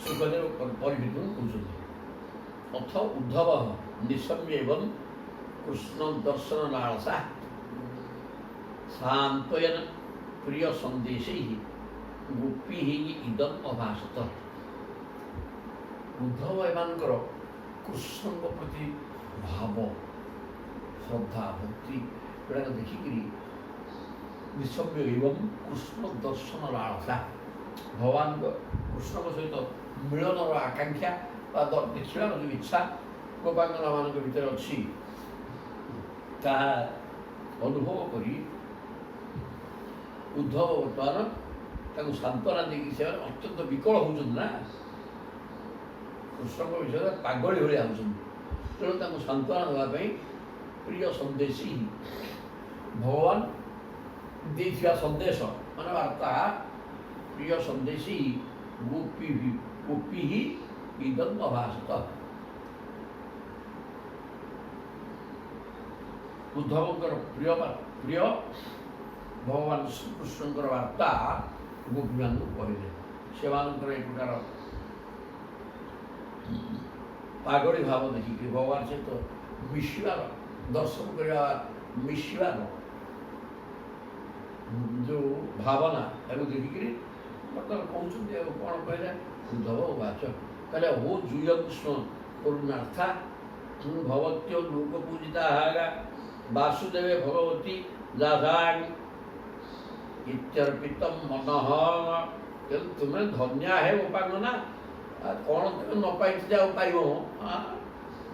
ସୁଖଦେବ ପରିବିତ କହୁଛନ୍ତି, ଅଥ ଉଦ୍ଧବ ନିଶମ୍ୟ ଏବଂ କୃଷ୍ଣ ଦର୍ଶନ ଲାଳସା ସାନ୍ତ୍ୱୟନ ପ୍ରିୟ ସନ୍ଦେଶେ ଗୋପୀ ଇଦମ୍ ଅଭାସତ। ଉଦ୍ଧବ ଏମାନଙ୍କର କୃଷ୍ଣଙ୍କ ପ୍ରତି ଭାବ, ଶ୍ରଦ୍ଧା, ଭକ୍ତି ଏଗୁଡ଼ାକ ଦେଖିକିରି ନିଶମ୍ୟ ଏବଂ କୃଷ୍ଣ ଦର୍ଶନ ଲାଳସା, ଭଗବାନଙ୍କ କୃଷ୍ଣଙ୍କ ସହିତ ମିଳନର ଆକାଂକ୍ଷା ବା ଦେଖିବାର ଯେଉଁ ଇଚ୍ଛା ଗୋପାଙ୍ଗନମାନଙ୍କ ଭିତରେ ଅଛି, ତାହା ଅନୁଭବ କରି ଉଦ୍ଧବ ବର୍ତ୍ତମାନ ତାଙ୍କୁ ସାନ୍ତ୍ୱନା ଦେଇକି ସେମାନେ ଅତ୍ୟନ୍ତ ବିକଳ ହେଉଛନ୍ତି ନା, କୃଷ୍ଣଙ୍କ ବିଷୟରେ ପାଗଳି ଭଳିଆ ହେଉଛନ୍ତି। ତେଣୁ ତାଙ୍କୁ ସାନ୍ତ୍ୱନା ଦେବା ପାଇଁ ପ୍ରିୟ ସନ୍ଦେଶୀ, ଭଗବାନ ଦେଇଥିବା ସନ୍ଦେଶ ମାନେ ବାର୍ତ୍ତା, ପ୍ରିୟ ସନ୍ଦେଶୀ ଗୋପୀ ଇଦମ୍ ଅଭାସତ। ଉଦ୍ଧବଙ୍କର ପ୍ରିୟ ଭଗବାନ ଶ୍ରୀକୃଷ୍ଣଙ୍କର ବାର୍ତ୍ତା ଗୋପୀମାନଙ୍କୁ କହିଲେ। ସେମାନଙ୍କର ଏ ପ୍ରକାର ପାଗଳି ଭାବ ଦେଖିକି ଭଗବାନ ସହିତ ମିଶିବାର, ଦର୍ଶନ କରିବା, ମିଶିବାର ଯେଉଁ ଭାବନା ତାକୁ ଦେଖିକିରି ବର୍ତ୍ତମାନ କହୁଛନ୍ତି। ଆଉ କ'ଣ କହିଲେ? ଉଦ୍ଧବ ବାଚ କହିଲେ, ହୋ ଜୁୟକୃଷ୍ଣ କରୁଣାର୍ଥା ଭଗତ୍ୟ ଲୋକ ପୂଜିତା ହାଗା ବାସୁଦେବେ ଭଗବତୀ ଦାସାଣି ଇତ୍ୟର୍ପିତମ୍ ମନଃ। ତେଣୁ ତୁମେ ଧନ୍ୟା ହେ ଗୋପାଙ୍ଗନା, କ'ଣ ତୁମେ ନ ପାଇଛି ଯାଉ ପାରିବ?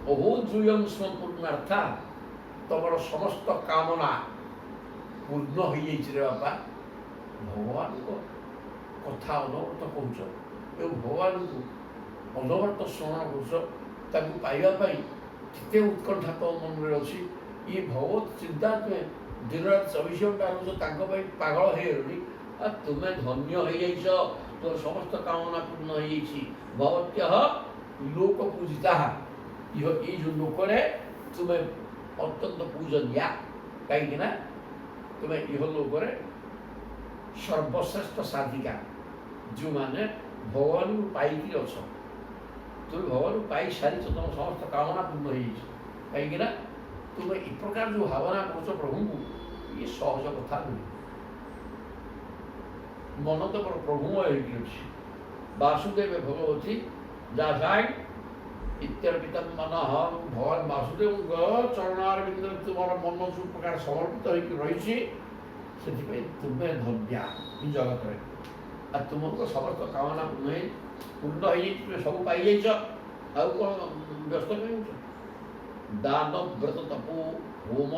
ବହୁ ଜୁୟକୃଷ୍ଣ କରୁଣାର୍ଥା, ତମର ସମସ୍ତ କାମନା ପୂର୍ଣ୍ଣ ହୋଇଯାଇଛି ରେ ବାପା। ଭଗବାନଙ୍କ କଥା ଅନବରତ କହୁଛ ଏବଂ ଭଗବାନଙ୍କୁ ଅନବରତ ସ୍ମରଣ କରୁଛ, ତାଙ୍କୁ ପାଇବା ପାଇଁ କେତେ ଉତ୍କଣ୍ଠା ତମ ମନରେ ଅଛି। ଏ ଭଗବତ ଚିନ୍ତା ତୁମେ ଦିନରାତ 24 ଘଣ୍ଟା ରହୁଛ, ତାଙ୍କ ପାଇଁ ପାଗଳ ହେଇଗଲଣି। ଆଉ ତୁମେ ଧନ୍ୟ ହେଇଯାଇଛ, ତୁମର ସମସ୍ତ କାମନା ପୂର୍ଣ୍ଣ ହେଇଯାଇଛି। ଭଗତ୍ୟଃ ଲୋକ ପୂଜିତା, ଏଇ ଯେଉଁ ଲୋକରେ ତୁମେ ଅତ୍ୟନ୍ତ ପୂଜନୀୟା, କାହିଁକିନା ତୁମେ ଇହ ଲୋକରେ ସର୍ବଶ୍ରେଷ୍ଠ ସାଧିକା, ଯେଉଁମାନେ ଭଗବାନଙ୍କୁ ପାଇକି ଅଛ। ତୁମେ ଭଗବାନଙ୍କୁ ପାଇସାରିଛ, ତୁମ ସମସ୍ତ କାମନା ପୂର୍ଣ୍ଣ ହେଇଯାଇଛି। କାହିଁକିନା ତୁମେ ଏ ପ୍ରକାର ଯେଉଁ ଭାବନା କରୁଛ ପ୍ରଭୁଙ୍କୁ, ଇଏ ସହଜ କଥା ନୁହେଁ। ମନ ତ ପ୍ରଭୁମୟ ହେଇକି ଅଛି। ବାସୁଦେବ ଭଗବତୀ ଦାସାଣି ଇତ୍ୟର୍ପିତମ୍ ମନଃ, ଭଗବାନ ବାସୁଦେବଙ୍କ ଚରଣାରବିନ୍ଦରେ ତୁମର ମନ ଯେଉଁ ପ୍ରକାର ସମର୍ପିତ ହେଇକି ରହିଛି, ସେଥିପାଇଁ ତୁମେ ଧନ୍ୟା ଏ ଜଗତରେ। ଆଉ ତୁମକୁ ସମସ୍ତ କାମନା ପୂର୍ଣ୍ଣ ହେଇଯାଇଛି, ତୁମେ ସବୁ ପାଇଯାଇଛ। ଆଉ କ'ଣ ବ୍ୟସ୍ତ ହେଉଛ? ଦାନ ବ୍ରତ ତପୋ ହୋମ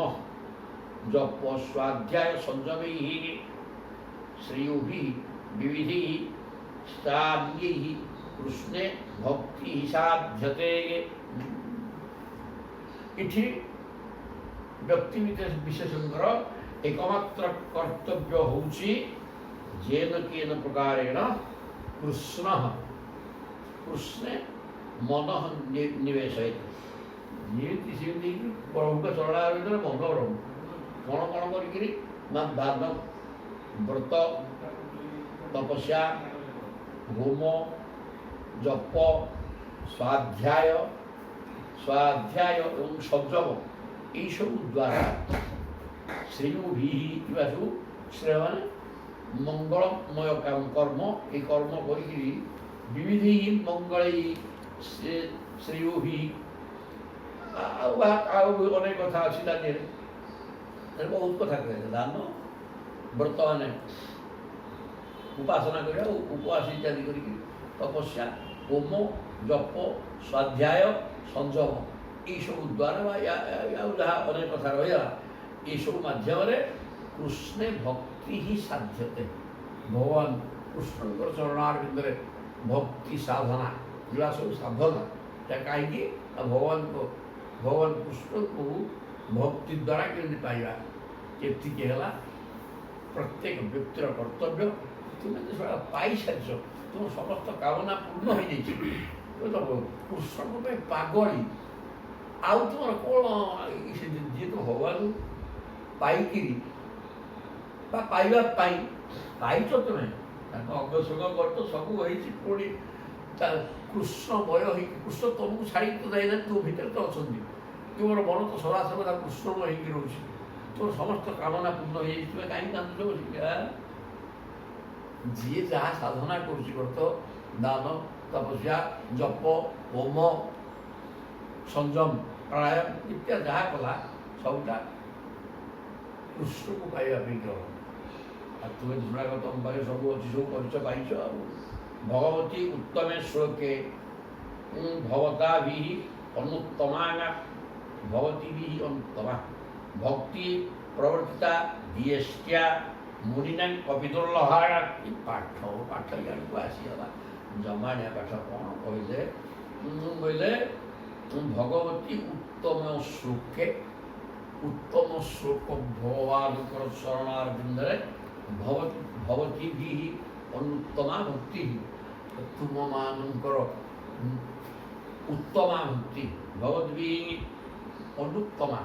ଜପ ସ୍ୱାଧ୍ୟାୟ ସଂଯମୀ ଶ୍ରେୟୋଭି ବିବିଧି ସ୍ଥାନ୍ୟୈ କୃଷ୍ଣେ ଭକ୍ତି ସାଧ୍ୟତେ। ଏଠି ବ୍ୟକ୍ତି ବିଶେଷଙ୍କର ଏକମାତ୍ର କର୍ତ୍ତବ୍ୟ ହେଉଛି ଯେନ କେନ ପ୍ରକାରେଣ କୃଷ୍ଣେ ମନ ନିବେଶୟତି। ଯେମିତି ସେମିତି ପ୍ରଭୁଙ୍କ ଚରଣାରବିନ୍ଦରେ ମନ ରହୁ। କ'ଣ କ'ଣ କରିକିରି ନା ଦାନ ବ୍ରତ ତପସ୍ୟା ହୋମ ଜପ ସ୍ୱାଧ୍ୟାୟ ଏବଂ ସଂଯମ ଏଇସବୁ ଦ୍ୱାରା ଶ୍ରେୟୋଭି କିମ୍ବା ସବୁ ଶ୍ରେୟ ମାନେ ମଙ୍ଗଳମୟ କର୍ମ, ଏ କର୍ମ କରିକିରି ବିବିଧି ମଙ୍ଗଳୈ ଶ୍ରେୟୋଭି ଆଉ ଅନେକ କଥା ଅଛି ତା ଦେହରେ, ବହୁତ କଥା କହିଲେ। ଦାନ, ବର୍ତ୍ତମାନେ ଉପାସନା କରିବା, ଉପବାସ ଇତ୍ୟାଦି କରିକି ତପସ୍ୟା, ହୋମ, ଜପ, ସ୍ୱାଧ୍ୟାୟ, ସଂଯମ, ଏଇସବୁ ଦ୍ୱାରା ବା ଆଉ ଯାହା ଅନେକ କଥା ରହିଲା, ଏଇସବୁ ମାଧ୍ୟମରେ କୃଷ୍ଣେ ଭକ୍ତି ହିଁ ସାଧ୍ୟତେ। ଭଗବାନ କୃଷ୍ଣଙ୍କର ଚରଣାରବିନ୍ଦରେ ଭକ୍ତି ସାଧନା, ଯେଉଁଟା ସବୁ ସାଧନା, এটা କାହିଁକି ନା ଭଗବାନ କୃଷ୍ଣଙ୍କୁ ଭକ୍ତି ଦ୍ୱାରା କେମିତି ପାଇବା, ଏତିକି ହେଲା ପ୍ରତ୍ୟେକ ବ୍ୟକ୍ତିର କର୍ତ୍ତବ୍ୟ। ତୁମେ ତ ସେଟା ପାଇସାରିଛ, ତୁମ ସମସ୍ତ କାମନା ପୂର୍ଣ୍ଣ ହୋଇଯାଇଛି, କୃଷ୍ଣଙ୍କ ପାଇଁ ପାଗଳି, ଆଉ ତୁମର କ'ଣ? ଯିଏ ତ ଭଗବାନ ପାଇକିରି ବା ପାଇବା ପାଇଁ ପାଇଛ, ତୁମେ ତାଙ୍କ ଅଙ୍ଗସୁଗ କରିଛ, ସବୁ ହେଇଛି, ପୁଣି କୃଷ୍ଣମୟ ହେଇକି କୃଷ୍ଣ ତୁମକୁ ଛାଡ଼ିକି ତ ଯାଇନାହାନ୍ତି, ତୁମ ଭିତରେ ତ ଅଛନ୍ତି, ତୁମର ମନ ତ ସଦାସର୍ବଦା କୃଷ୍ଣମୟ ହେଇକି ରହୁଛି, ତୁମର ସମସ୍ତ କାମନା ପୂର୍ଣ୍ଣ ହେଇଯାଇଛି, ତୁମେ କାହିଁକି କାନ୍ଦୁଛ ବସିକି? ଯିଏ ଯାହା ସାଧନା କରୁଛି, ବ୍ରତ, ଦାନ, ତପସ୍ୟା, ଜପ, ହୋମ, ସଂଯମ, ପ୍ରାଣାୟାମ ଇତ୍ୟାଦି ଯାହା କଲା, ସବୁଟା କୃଷ୍ଣକୁ ପାଇବା ପାଇଁ କର। ଆଉ ତୁମେ ଶୁଣାକ ତମ ପାଖରେ ସବୁ ଅଛି, ସବୁ ପରିଚୟ ପାଇଛ। ଆଉ ଭଗବତୀ ଉତ୍ତମେ ଶ୍ଲୋକେ ଭବତା ବି ଅନୁତ୍ତମା, ଭବତୀ ବି ଅନୁତ୍ତମା ଭକ୍ତି ପ୍ରବର୍ତ୍ତିତା ଦିଏଷ୍ଟ୍ୟା ମୁନିନା କପିଦୁର୍ଲଭା। ପାଠ ଇଆଡ଼କୁ ଆସିଗଲା, ଜମାଣିଆ ପାଠ। କ'ଣ କହିଲେ? କହିଲେ ଭଗବତୀ ଉତ୍ତମ ଶ୍ଲୋକେ, ଉତ୍ତମ ଶ୍ଲୋକ ଭଗବାନଙ୍କର ଚରଣାରବିନ୍ଦରେ ଭବତୀ ବି ଅନୁତ୍ତମା ଭକ୍ତି, ତୁମମାନଙ୍କର ଉତ୍ତମା ଭକ୍ତି, ଭଗବତୀ ବି ଅନୁତ୍ତମା,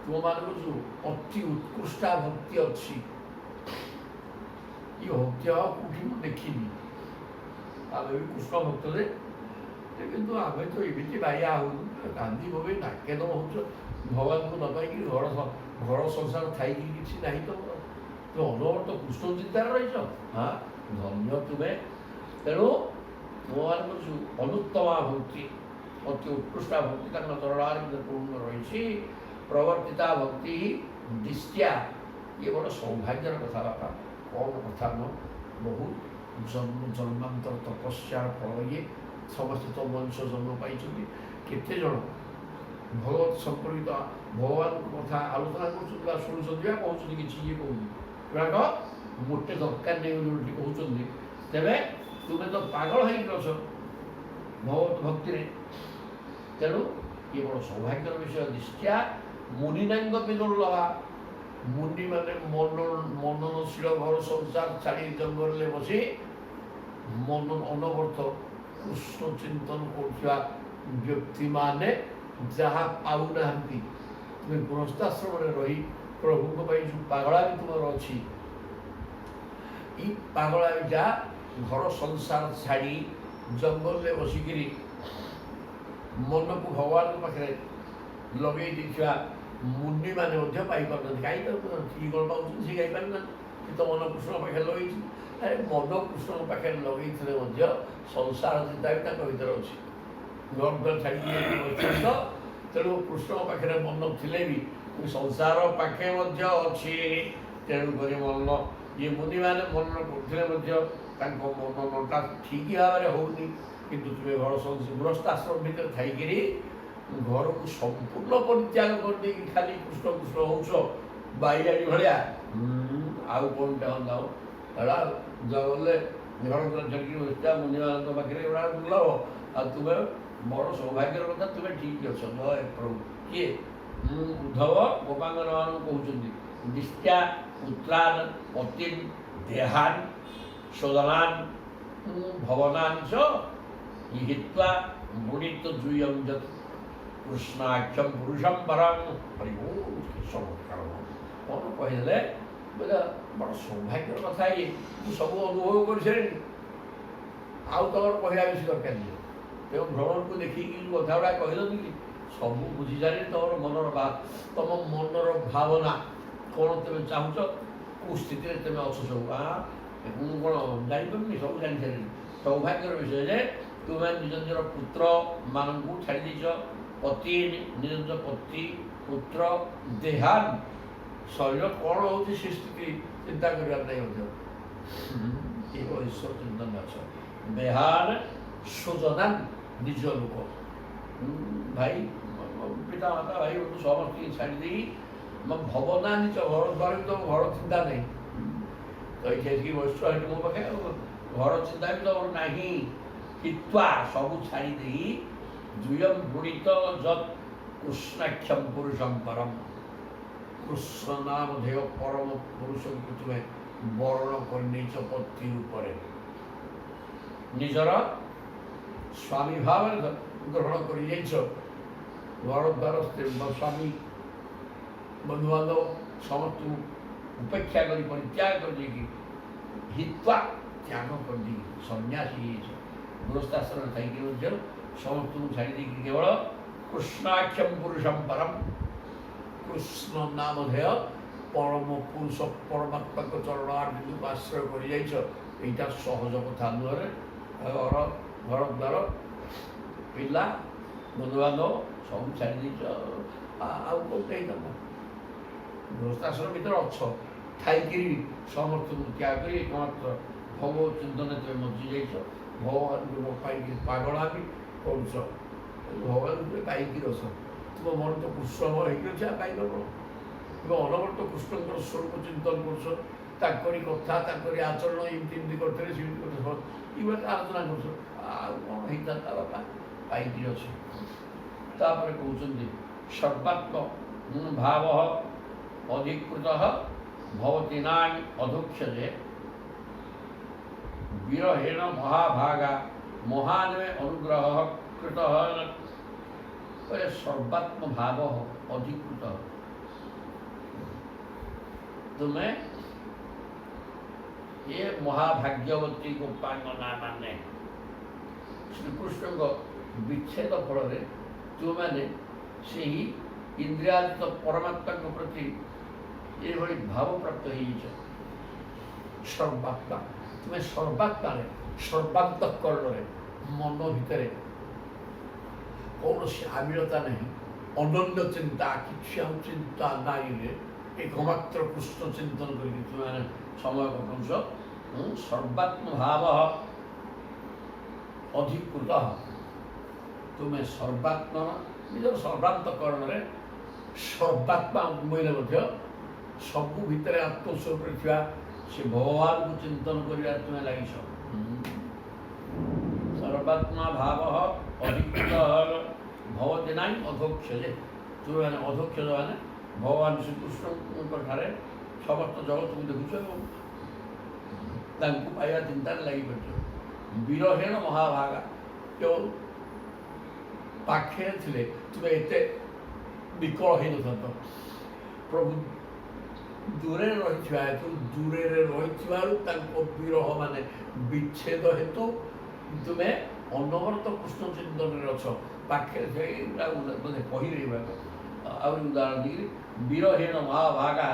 ତୁମମାନଙ୍କର ଯେଉଁ ଅତି ଉତ୍କୃଷ୍ଟା ଭକ୍ତି ଅଛି, ଏ ଭକ୍ତି ଆଉ କୋଉଠି ମୁଁ ଦେଖିନି। ଆମେ ବି କୃଷ୍ଣ ଭକ୍ତରେ, କିନ୍ତୁ ଆମେ ତ ଏମିତି ବାୟା ହଉଛୁ, ଗାନ୍ଧୀ ଭବେ ନାକେ ଦମ ହଉଛ, ଭଗବାନଙ୍କୁ ନ ପାଇକି ଘର ସଂସାର ଥାଇକି କିଛି ନାହିଁ। ତ ଅନବରତ କୃଷ୍ଣ ଚିନ୍ତାରେ ରହିଛ, ହଁ, ଧନ୍ୟ ତୁମେ। ତେଣୁ ତୁମମାନଙ୍କର ଯେଉଁ ଅନୁତ୍ତମା ଭକ୍ତି, ଅତି ଉତ୍କୃଷ୍ଟା ଭକ୍ତି ତାଙ୍କ ଚରଣାରେ ପୂର୍ଣ୍ଣ ରହିଛି, ପ୍ରବର୍ତ୍ତିତା ଭକ୍ତି ଦିଷ୍ଟ୍ୟା, ଇଏ ବଡ଼ ସୌଭାଗ୍ୟର କଥା ବାପା, କମ୍ କଥା ନୁହଁ। ବହୁତ ଜନ୍ମାନ୍ତର ତପସ୍ୟାର ଫଳ ଇଏ। ସମସ୍ତେ ତ ମନୁଷ୍ୟ ଜନ୍ମ ପାଇଛନ୍ତି, କେତେଜଣ ଭଗବତ ସମ୍ପର୍କିତ ଭଗବାନଙ୍କ କଥା ଆଲୋଚନା କରୁଛନ୍ତି ବା ଶୁଣୁଛନ୍ତି ବା କହୁଛନ୍ତି କିଛି, ଇଏ କହୁଛନ୍ତି ଗୁଡ଼ାକ ଗୋଟେ ଦରକାର ନେଇ ବୋଲି କହୁଛନ୍ତି। ତେବେ ତୁମେ ତ ପାଗଳ ହେଇକି ଅଛ ଭଗବତ ଭକ୍ତିରେ, ତେଣୁ ଇଏ ବଡ଼ ସୌଭାଗ୍ୟର ବିଷୟ। ଦିଷ୍ଟ୍ୟା ମୁନିନାଙ୍କ ବିଦୁର୍ଲଭା, ମୁନିମାନେ ମନନଶୀଳ ଘର ସଂସାର ଛାଡ଼ି ଜଙ୍ଗଲରେ ବସି ଅନବର୍ତ କୃଷ୍ଣ ଚିନ୍ତନ କରୁଥିବା ବ୍ୟକ୍ତିମାନେ ଯାହା ପାଉନାହାନ୍ତି, ତୁମେ ଗୃହସ୍ଥାଶ୍ରମରେ ରହି ପ୍ରଭୁଙ୍କ ପାଇଁ ଯେଉଁ ପାଗଳାମି ତୁମର ଅଛି, ଏଇ ପାଗଳାମିଟା ଘର ସଂସାର ଛାଡ଼ି ଜଙ୍ଗଲରେ ବସିକିରି ମନକୁ ଭଗବାନଙ୍କ ପାଖରେ ଲଗେଇ ଦେଇଥିବା ମୁନିମାନେ ମଧ୍ୟ ପାଇପାରୁନାହାନ୍ତି। କାହିଁକି କି କ'ଣ ପାଉଛନ୍ତି ସେ ଗାଇପାରୁନାହାନ୍ତି, ସେ ତ ମନ କୃଷ୍ଣଙ୍କ ପାଖରେ ଲଗେଇଛି। ଆରେ ମନ କୃଷ୍ଣଙ୍କ ପାଖରେ ଲଗେଇଥିଲେ ମଧ୍ୟ ସଂସାର ଚିନ୍ତା ବି ତାଙ୍କ ଭିତରେ ଅଛି, ଘର ଛାଡ଼ିକି ତ। ତେଣୁ କୃଷ୍ଣଙ୍କ ପାଖରେ ମନ ଥିଲେ ବି ସଂସାର ପାଖେ ମଧ୍ୟ ଅଛି। ତେଣୁକରି ମନ ଇଏ ମୁନିମାନେ ମନନ କରୁଥିଲେ ମଧ୍ୟ ତାଙ୍କ ମନଟା ଠିକ୍ ଭାବରେ ହେଉନି। କିନ୍ତୁ ତୁମେ ଗୃହସ୍ଥାଶ୍ରମ ଭିତରେ ଥାଇକିରି ଘରକୁ ସମ୍ପୂର୍ଣ୍ଣ ପରିତ୍ୟାଗ କରିଦେଇକି ଖାଲି କୃଷ୍ଣ କୃଷ୍ଣ ହେଉଛ ବାଇଆଡ଼ି ଭଳିଆ, ଆଉ କ'ଣଟା ହନ୍ତାଉ ଏଡ଼ା ଜଙ୍ଗଲରେ ଘର ଛାଡ଼ିକି ବସିଥିବା ମୁନିମାନଙ୍କ ପାଖରେ ଏଗୁଡ଼ା ଦୁର୍ଲଭ। ଆଉ ତୁମେ ବଡ଼ ସୌଭାଗ୍ୟର କଥା, ତୁମେ ଠିକ୍ ଅଛ। ଜୟ ପ୍ରଭୁ। କିଏ? ଉଦ୍ଧବ ଗୋପାଙ୍ଗନମାନଙ୍କୁ କହୁଛନ୍ତି, ଦିଷ୍ଟ୍ୟା ପୁତ୍ରାନ୍ ପତିନ୍ ଦେହାନ୍ ଶୋଦନାନ୍ ଭବନାନ୍ च ହିତ୍ୱା ମୁଣିତ ଜୁୟଂ ଯତ୍ କୃଷ୍ଣାକ୍ଷମ ପୁରୁଷମ ପରଂ। ହରି ଚମତ୍କାର କ'ଣ କହିଦେଲେ, ବୋଲେ ବଡ଼ ସୌଭାଗ୍ୟର କଥା। ଇଏ ମୁଁ ସବୁ ଅନୁଭବ କରିସାରିଣି, ଆଉ ତମର କହିବା ବେଶୀ ଦରକାର ନାହିଁ। ତେଣୁ ଭ୍ରମଣକୁ ଦେଖିକି ଯେଉଁ କଥା ଗୁଡ଼ା କହିଲନି କି, ସବୁ ବୁଝିସାରିଣି। ତମ ମନର ଭାବନା କ'ଣ ତୁମେ ଚାହୁଁଛ, କେଉଁ ସ୍ଥିତିରେ ତୁମେ ଅଛ, ସବୁ ମୁଁ କ'ଣ ଜାଣିପାରୁନି, ସବୁ ଜାଣିସାରିଣି। ସୌଭାଗ୍ୟର ବିଷୟ ଯେ ତୁମେ ନିଜ ନିଜର ପୁତ୍ର ମାନଙ୍କୁ ଛାଡ଼ି ଦେଇଛ, ପତି ନିଜ ନିଜ ପତି ପୁତ୍ର ଦେହାନ ଶରୀର କ'ଣ ହେଉଛି ସେ ସ୍ଥିତି ଚିନ୍ତା କରିବାର ନାହିଁ ମଧ୍ୟ। ଈଶ୍ୱର ଚିନ୍ତନ ଅଛ ଦେହାନ ସୁଜନାନ ନିଜ ଲୋକ ଭାଇ ପିତା ମାତା ଭାଇ ବନ୍ଧୁ ସମସ୍ତଙ୍କୁ ଛାଡ଼ି ଦେଇ ଭବନା ନିଜ ଘର ଦ୍ୱାର ବି ତ ଘର ଚିନ୍ତା ନାହିଁ। ତ ଏଇଠି ଆସିକି ବସିଛ ଏଠି ମୋ ପାଖେ ଘର ଚିନ୍ତା ବି ତମର ନାହିଁ। ହିତ୍ୱା ସବୁ ଛାଡ଼ି ଦେଇ ଦ୍ୱୟମ୍ ଗୁଣିତ ଯତ୍ କୃଷ୍ଣାକ୍ଷମ ପୁରୁଷମ ପରମ କୃଷ୍ଣ ନାମଧେୟ ପରମ ପୁରୁଷଙ୍କୁ ତୁମେ ବରଣ କରିନେଇଛ ପତି ରୂପରେ ନିଜର ସ୍ୱାମୀ ଭାବରେ ଗ୍ରହଣ କରିଯାଇଛ। ଘର ଦ୍ୱାର ସ୍ୱାମୀ ବନ୍ଧୁବାନ୍ଧବ ସମସ୍ତଙ୍କୁ ଉପେକ୍ଷା କରି ପରିତ୍ୟାଗ କରିଦେଇକି ହିତ୍ୱା ତ୍ୟାଗ କରିଦେଇକି ସନ୍ନ୍ୟାସୀ ହେଇଯାଇଛ। ଗୃହସ୍ଥାଶ୍ରମରେ ଥାଇକି ମଧ୍ୟ ସମସ୍ତଙ୍କୁ ଛାଡ଼ି ଦେଇକି କେବଳ କୃଷ୍ଣାକ୍ଷମ ପୁରୁଷମ ପରମ କୃଷ୍ଣ ନାମଧେୟ ପରମ ପୁରୁଷ ପରମାତ୍ମାଙ୍କ ଚରଣ ଆର୍ଜୁନକୁ ଆଶ୍ରୟ କରିଯାଇଛ। ଏଇଟା ସହଜ କଥା ନୁହଁରେ। ଘର ଦ୍ୱାର ପିଲା ବନ୍ଧୁବାନ୍ଧବ ସବୁ ଛାଡ଼ି ଦେଇଛ ଆଉ କେଉଁଟା ହେଇଥାନ୍ତା। ଗୃହସ୍ଥାଶ୍ରମ ଭିତରେ ଅଛ ଥାଇକିରି ସମସ୍ତଙ୍କୁ ତ୍ୟାଗ କରି ଏକମାତ୍ର ଭଗବତ ଚିନ୍ତନରେ ତୁମେ ମଜି ଯାଇଛ। ଭଗବାନଙ୍କୁ ନ ପାଇକି ପାଗଳାମି କରୁଛ। ଭଗବାନଙ୍କୁ ପାଇକି ଅଛ। ତୁମ ମନ ତ କୃଷ୍ଣମୟ ହେଇକି ଅଛି ଆଉ ପାଇଲ କ'ଣ? ତୁମେ ଅନବରତ କୃଷ୍ଣଙ୍କର ସ୍ୱରୂପ ଚିନ୍ତନ କରୁଛ। ତାଙ୍କରି କଥା ତାଙ୍କରି ଆଚରଣ ଏମିତି ଏମିତି କରିଥିଲେ ସେମିତି କରିଥିଲେ ଏଇଭଳିଆ ଆଲୋଚନା କରୁଛ। ଆଉ କ'ଣ ହେଇଥାନ୍ତା ବାପା ପାଇକି ଅଛି। ତାପରେ କହୁଛନ୍ତି ସର୍ବାତ୍ମ ଭାବ ଅଧିକୃତ ଭବତି ନାଇଁ ଅଧୋକ୍ଷଜେ ବିରହେଣ ମହାଭାଗା ମହାନମେ ଅନୁଗ୍ରହ କୃତ ସର୍ବାତ୍ମ ଭାବ ଅଧିକୃତ। ତୁମେ ଏ ମହାଭାଗ୍ୟବତୀ ଗୋପାଙ୍ଗନା ମାନେ ଶ୍ରୀକୃଷ୍ଣଙ୍କ ବିଚ୍ଛେଦ ଫଳରେ ତୁମେମାନେ ସେହି ଇନ୍ଦ୍ରିୟାଦିତ ପରମାତ୍ମାଙ୍କ ପ୍ରତି ଏଭଳି ଭାବପ୍ରାପ୍ତ ହେଇଯାଇଛ। ସର୍ବାତ୍ମା ତୁମେ ସର୍ବାତ୍ମାରେ ସର୍ବାନ୍ତଃକରଣରେ ମନ ଭିତରେ କୌଣସି ଆବିଳତା ନାହିଁ, ଅନନ୍ୟ ଚିନ୍ତା କିଛି ଆଉ ଚିନ୍ତା ନାଇଁରେ ଏକମାତ୍ର କୃଷ୍ଣ ଚିନ୍ତନ କରିକି ତୁମେ ସମୟ କଟୁଛ। ସର୍ବାତ୍ମ ଭାବ ଅଧିକୃତ ତୁମେ ସର୍ବାତ୍ମା ନିଜର ସର୍ବାନ୍ତଃକରଣରେ ସର୍ବାତ୍ମା କହିଲେ ମଧ୍ୟ ସବୁ ଭିତରେ ଆତ୍ମସ୍ୱରୂପରେ ଥିବା ସେ ଭଗବାନଙ୍କୁ ଚିନ୍ତନ କରିବାରେ ତୁମେ ଲାଗିଛ। ସର୍ବାତ୍ମା ଭାବ ଅଧିକୃତ ଭବତି ନାହିଁ ଅଧୋକ୍ଷଜେ। ତୁମେମାନେ ଅଧୋକ୍ଷଜ ମାନେ ଭଗବାନ ଶ୍ରୀକୃଷ୍ଣଙ୍କ ଠାରେ ସମସ୍ତ ଜଗତକୁ ଦେଖୁଛ ଏବଂ ତାଙ୍କୁ ପାଇବା ଚିନ୍ତାରେ ଲାଗିପଡ଼ିଛ। ବିରହେଣ ମହାଭାଗା କେବଳ ପାଖରେ ଥିଲେ ତୁମେ ଏତେ ବିକଳ ହେଇନଥାନ୍ତ। ପ୍ରଭୁ ଦୂରରେ ରହିଥିବାରୁ ତାଙ୍କ ବିରହ ମାନେ ବିଚ୍ଛେଦ ହେତୁ ତୁମେ ଅନବରତ କୃଷ୍ଣ ଚିନ୍ତନରେ ଅଛ। ପାଖରେ ବୋଧେ କହିପାରିବା ଆହୁରି ଉଦାହରଣ ଦେଇକିରି ବିରହେଣ ମହାଭାଗା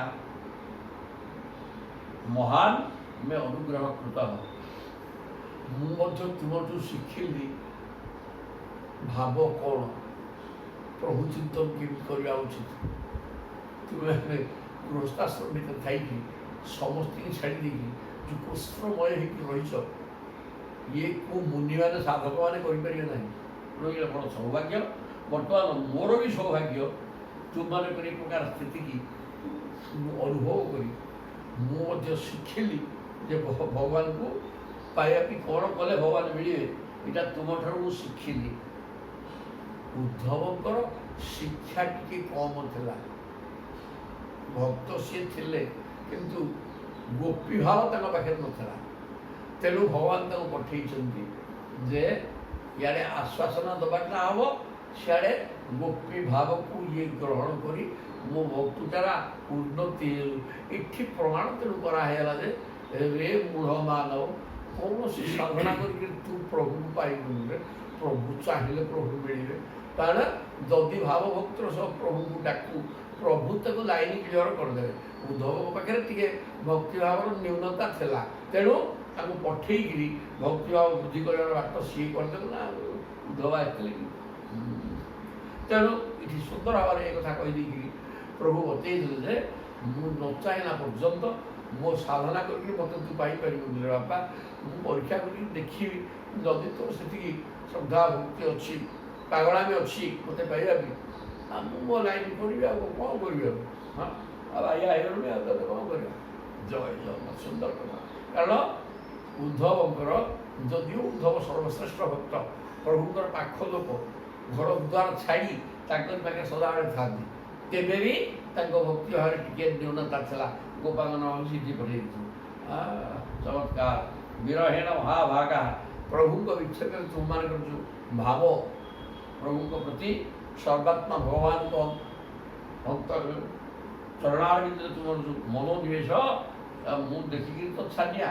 ମହାନ ମେ ଅନୁଗ୍ରହ କୃତ। ମୁଁ ମଧ୍ୟ ତୁମଠୁ ଶିଖିଲି ଭାବ କ'ଣ, ପ୍ରଭୁ ଚିନ୍ତନ କେମିତି କରିବା ଉଚିତ। ତୁମେ ଗୃହସ୍ଥାଶ୍ରମ ଭିତରେ ଥାଇକି ସମସ୍ତଙ୍କୁ ଛାଡ଼ି ଦେଇକି ଯେଉଁ କୃଷ୍ଣମୟ ହେଇକି ରହିଛ, ଇଏ କେଉଁ ମୁନିମାନେ ସାଧକମାନେ କରିପାରିବେ ନାହିଁ। ରହିଲେ କ'ଣ ସୌଭାଗ୍ୟ। ବର୍ତ୍ତମାନ ମୋର ବି ସୌଭାଗ୍ୟ ତୁମମାନଙ୍କର ଏ ପ୍ରକାର ସ୍ଥିତିକି ମୁଁ ଅନୁଭବ କରି ମୁଁ ମଧ୍ୟ ଶିଖିଲି ଯେ ଭଗବାନଙ୍କୁ ପାଇବା ପାଇଁ କ'ଣ କଲେ ଭଗବାନ ମିଳିବେ, ଏଇଟା ତୁମଠାରୁ ମୁଁ ଶିଖିଲି। ଉଦ୍ଧବଙ୍କର ଶିକ୍ଷା ଟିକେ କମ୍ ଥିଲା। ଭକ୍ତ ସିଏ ଥିଲେ କିନ୍ତୁ ଗୋପୀ ଭାବ ତାଙ୍କ ପାଖରେ ନଥିଲା। ତେଣୁ ଭଗବାନ ତାଙ୍କୁ ପଠେଇଛନ୍ତି ଯେ ଇଆଡ଼େ ଆଶ୍ୱାସନା ଦେବାଟା ହେବ, ସିଆଡ଼େ ଗୋପୀ ଭାବକୁ ଇଏ ଗ୍ରହଣ କରି ମୋ ଭକ୍ତଟାର ଉନ୍ନତି ଏଠି ପ୍ରମାଣ ତେଣୁ କରାହେଲା ଯେ ରେ ମୂଢ଼ ମାନବ କୌଣସି ସାଧନା କରିକି ତୁ ପ୍ରଭୁକୁ ପାଇବୁନି। ପ୍ରଭୁ ଚାହିଁଲେ ପ୍ରଭୁ ମିଳିବେ। କାରଣ ଯଦି ଭାବଭକ୍ତର ସହ ପ୍ରଭୁଙ୍କୁ ଡାକୁ ପ୍ରଭୁ ତାକୁ ଲାଇନ୍ କ୍ଲିୟର କରିଦେବେ। ଉଦ୍ଧବଙ୍କ ପାଖରେ ଟିକେ ଭକ୍ତିଭାବର ନ୍ୟୁନତା ଥିଲା। ତେଣୁ ତାଙ୍କୁ ପଠେଇକିରି ଭକ୍ତିଭାବ ବୃଦ୍ଧି କରିବାର ବାଟ ସିଏ କରିଦେଲେ ନା ଉଦ୍ଧବ ଆସିଥିଲେ କି। ତେଣୁ ଏଠି ସୁନ୍ଦର ଭାବରେ ଏ କଥା କହିଦେଇକିରି ପ୍ରଭୁ ବତେଇଦେଲେ ଯେ ମୁଁ ନ ଚାହିଁଲା ପର୍ଯ୍ୟନ୍ତ ମୋ ସାଧନା କରିକି ମୋତେ ତୁ ପାଇପାରିବୁନି ରେ ବାପା। ମୁଁ ପରୀକ୍ଷା କରିକି ଦେଖିବି ଯଦି ତୋର ସେତିକି ଶ୍ରଦ୍ଧା ଭକ୍ତି ଅଛି, ପାଗଳାମି ଅଛି ମୋତେ ପାଇବା ପାଇଁ, ମୁଁ ମୋ ଲାଇନ୍ କରିବି ଆଉ କ'ଣ କରିବି ଆଉ। ହଁ ଆଉ ଆଜ୍ଞା ହେଇଗଲୁଣି ଆଉ ତତେ କ'ଣ କରିବା। ଜୟ ଜଗନ୍ନାଥ। ସୁନ୍ଦର କଥା। କାରଣ ଉଦ୍ଧବଙ୍କର ଯଦିଓ ଉଦ୍ଧବ ସର୍ବଶ୍ରେଷ୍ଠ ଭକ୍ତ, ପ୍ରଭୁଙ୍କର ପାଖ ଲୋକ, ଘର ଦ୍ୱାର ଛାଡ଼ି ତାଙ୍କରି ପାଖରେ ସଦାବେଳେ ଥାନ୍ତି, ତେବେ ବି ତାଙ୍କ ଭକ୍ତି ଭାବରେ ଟିକେ ନ୍ୟୁନତା ଥିଲା। ଗୋପାଳନ ସିଦ୍ଧି ପଠେଇଛୁ ଚମତ୍କାର। ବିରହୀଣ ମହାଭାଗା। ପ୍ରଭୁଙ୍କ ବିଚ୍ଛେଦରେ ତୁମମାନଙ୍କର ଯେଉଁ ଭାବ, ପ୍ରଭୁଙ୍କ ପ୍ରତି ସର୍ବାତ୍ମା ଭଗବାନଙ୍କ ଅନ୍ତର ଚରଣାରବିନ୍ଦରେ ତୁମର ଯେଉଁ ମନୋନିବେଶ, ମୁଁ ଦେଖିକିରି ତ ଛାନିଆ।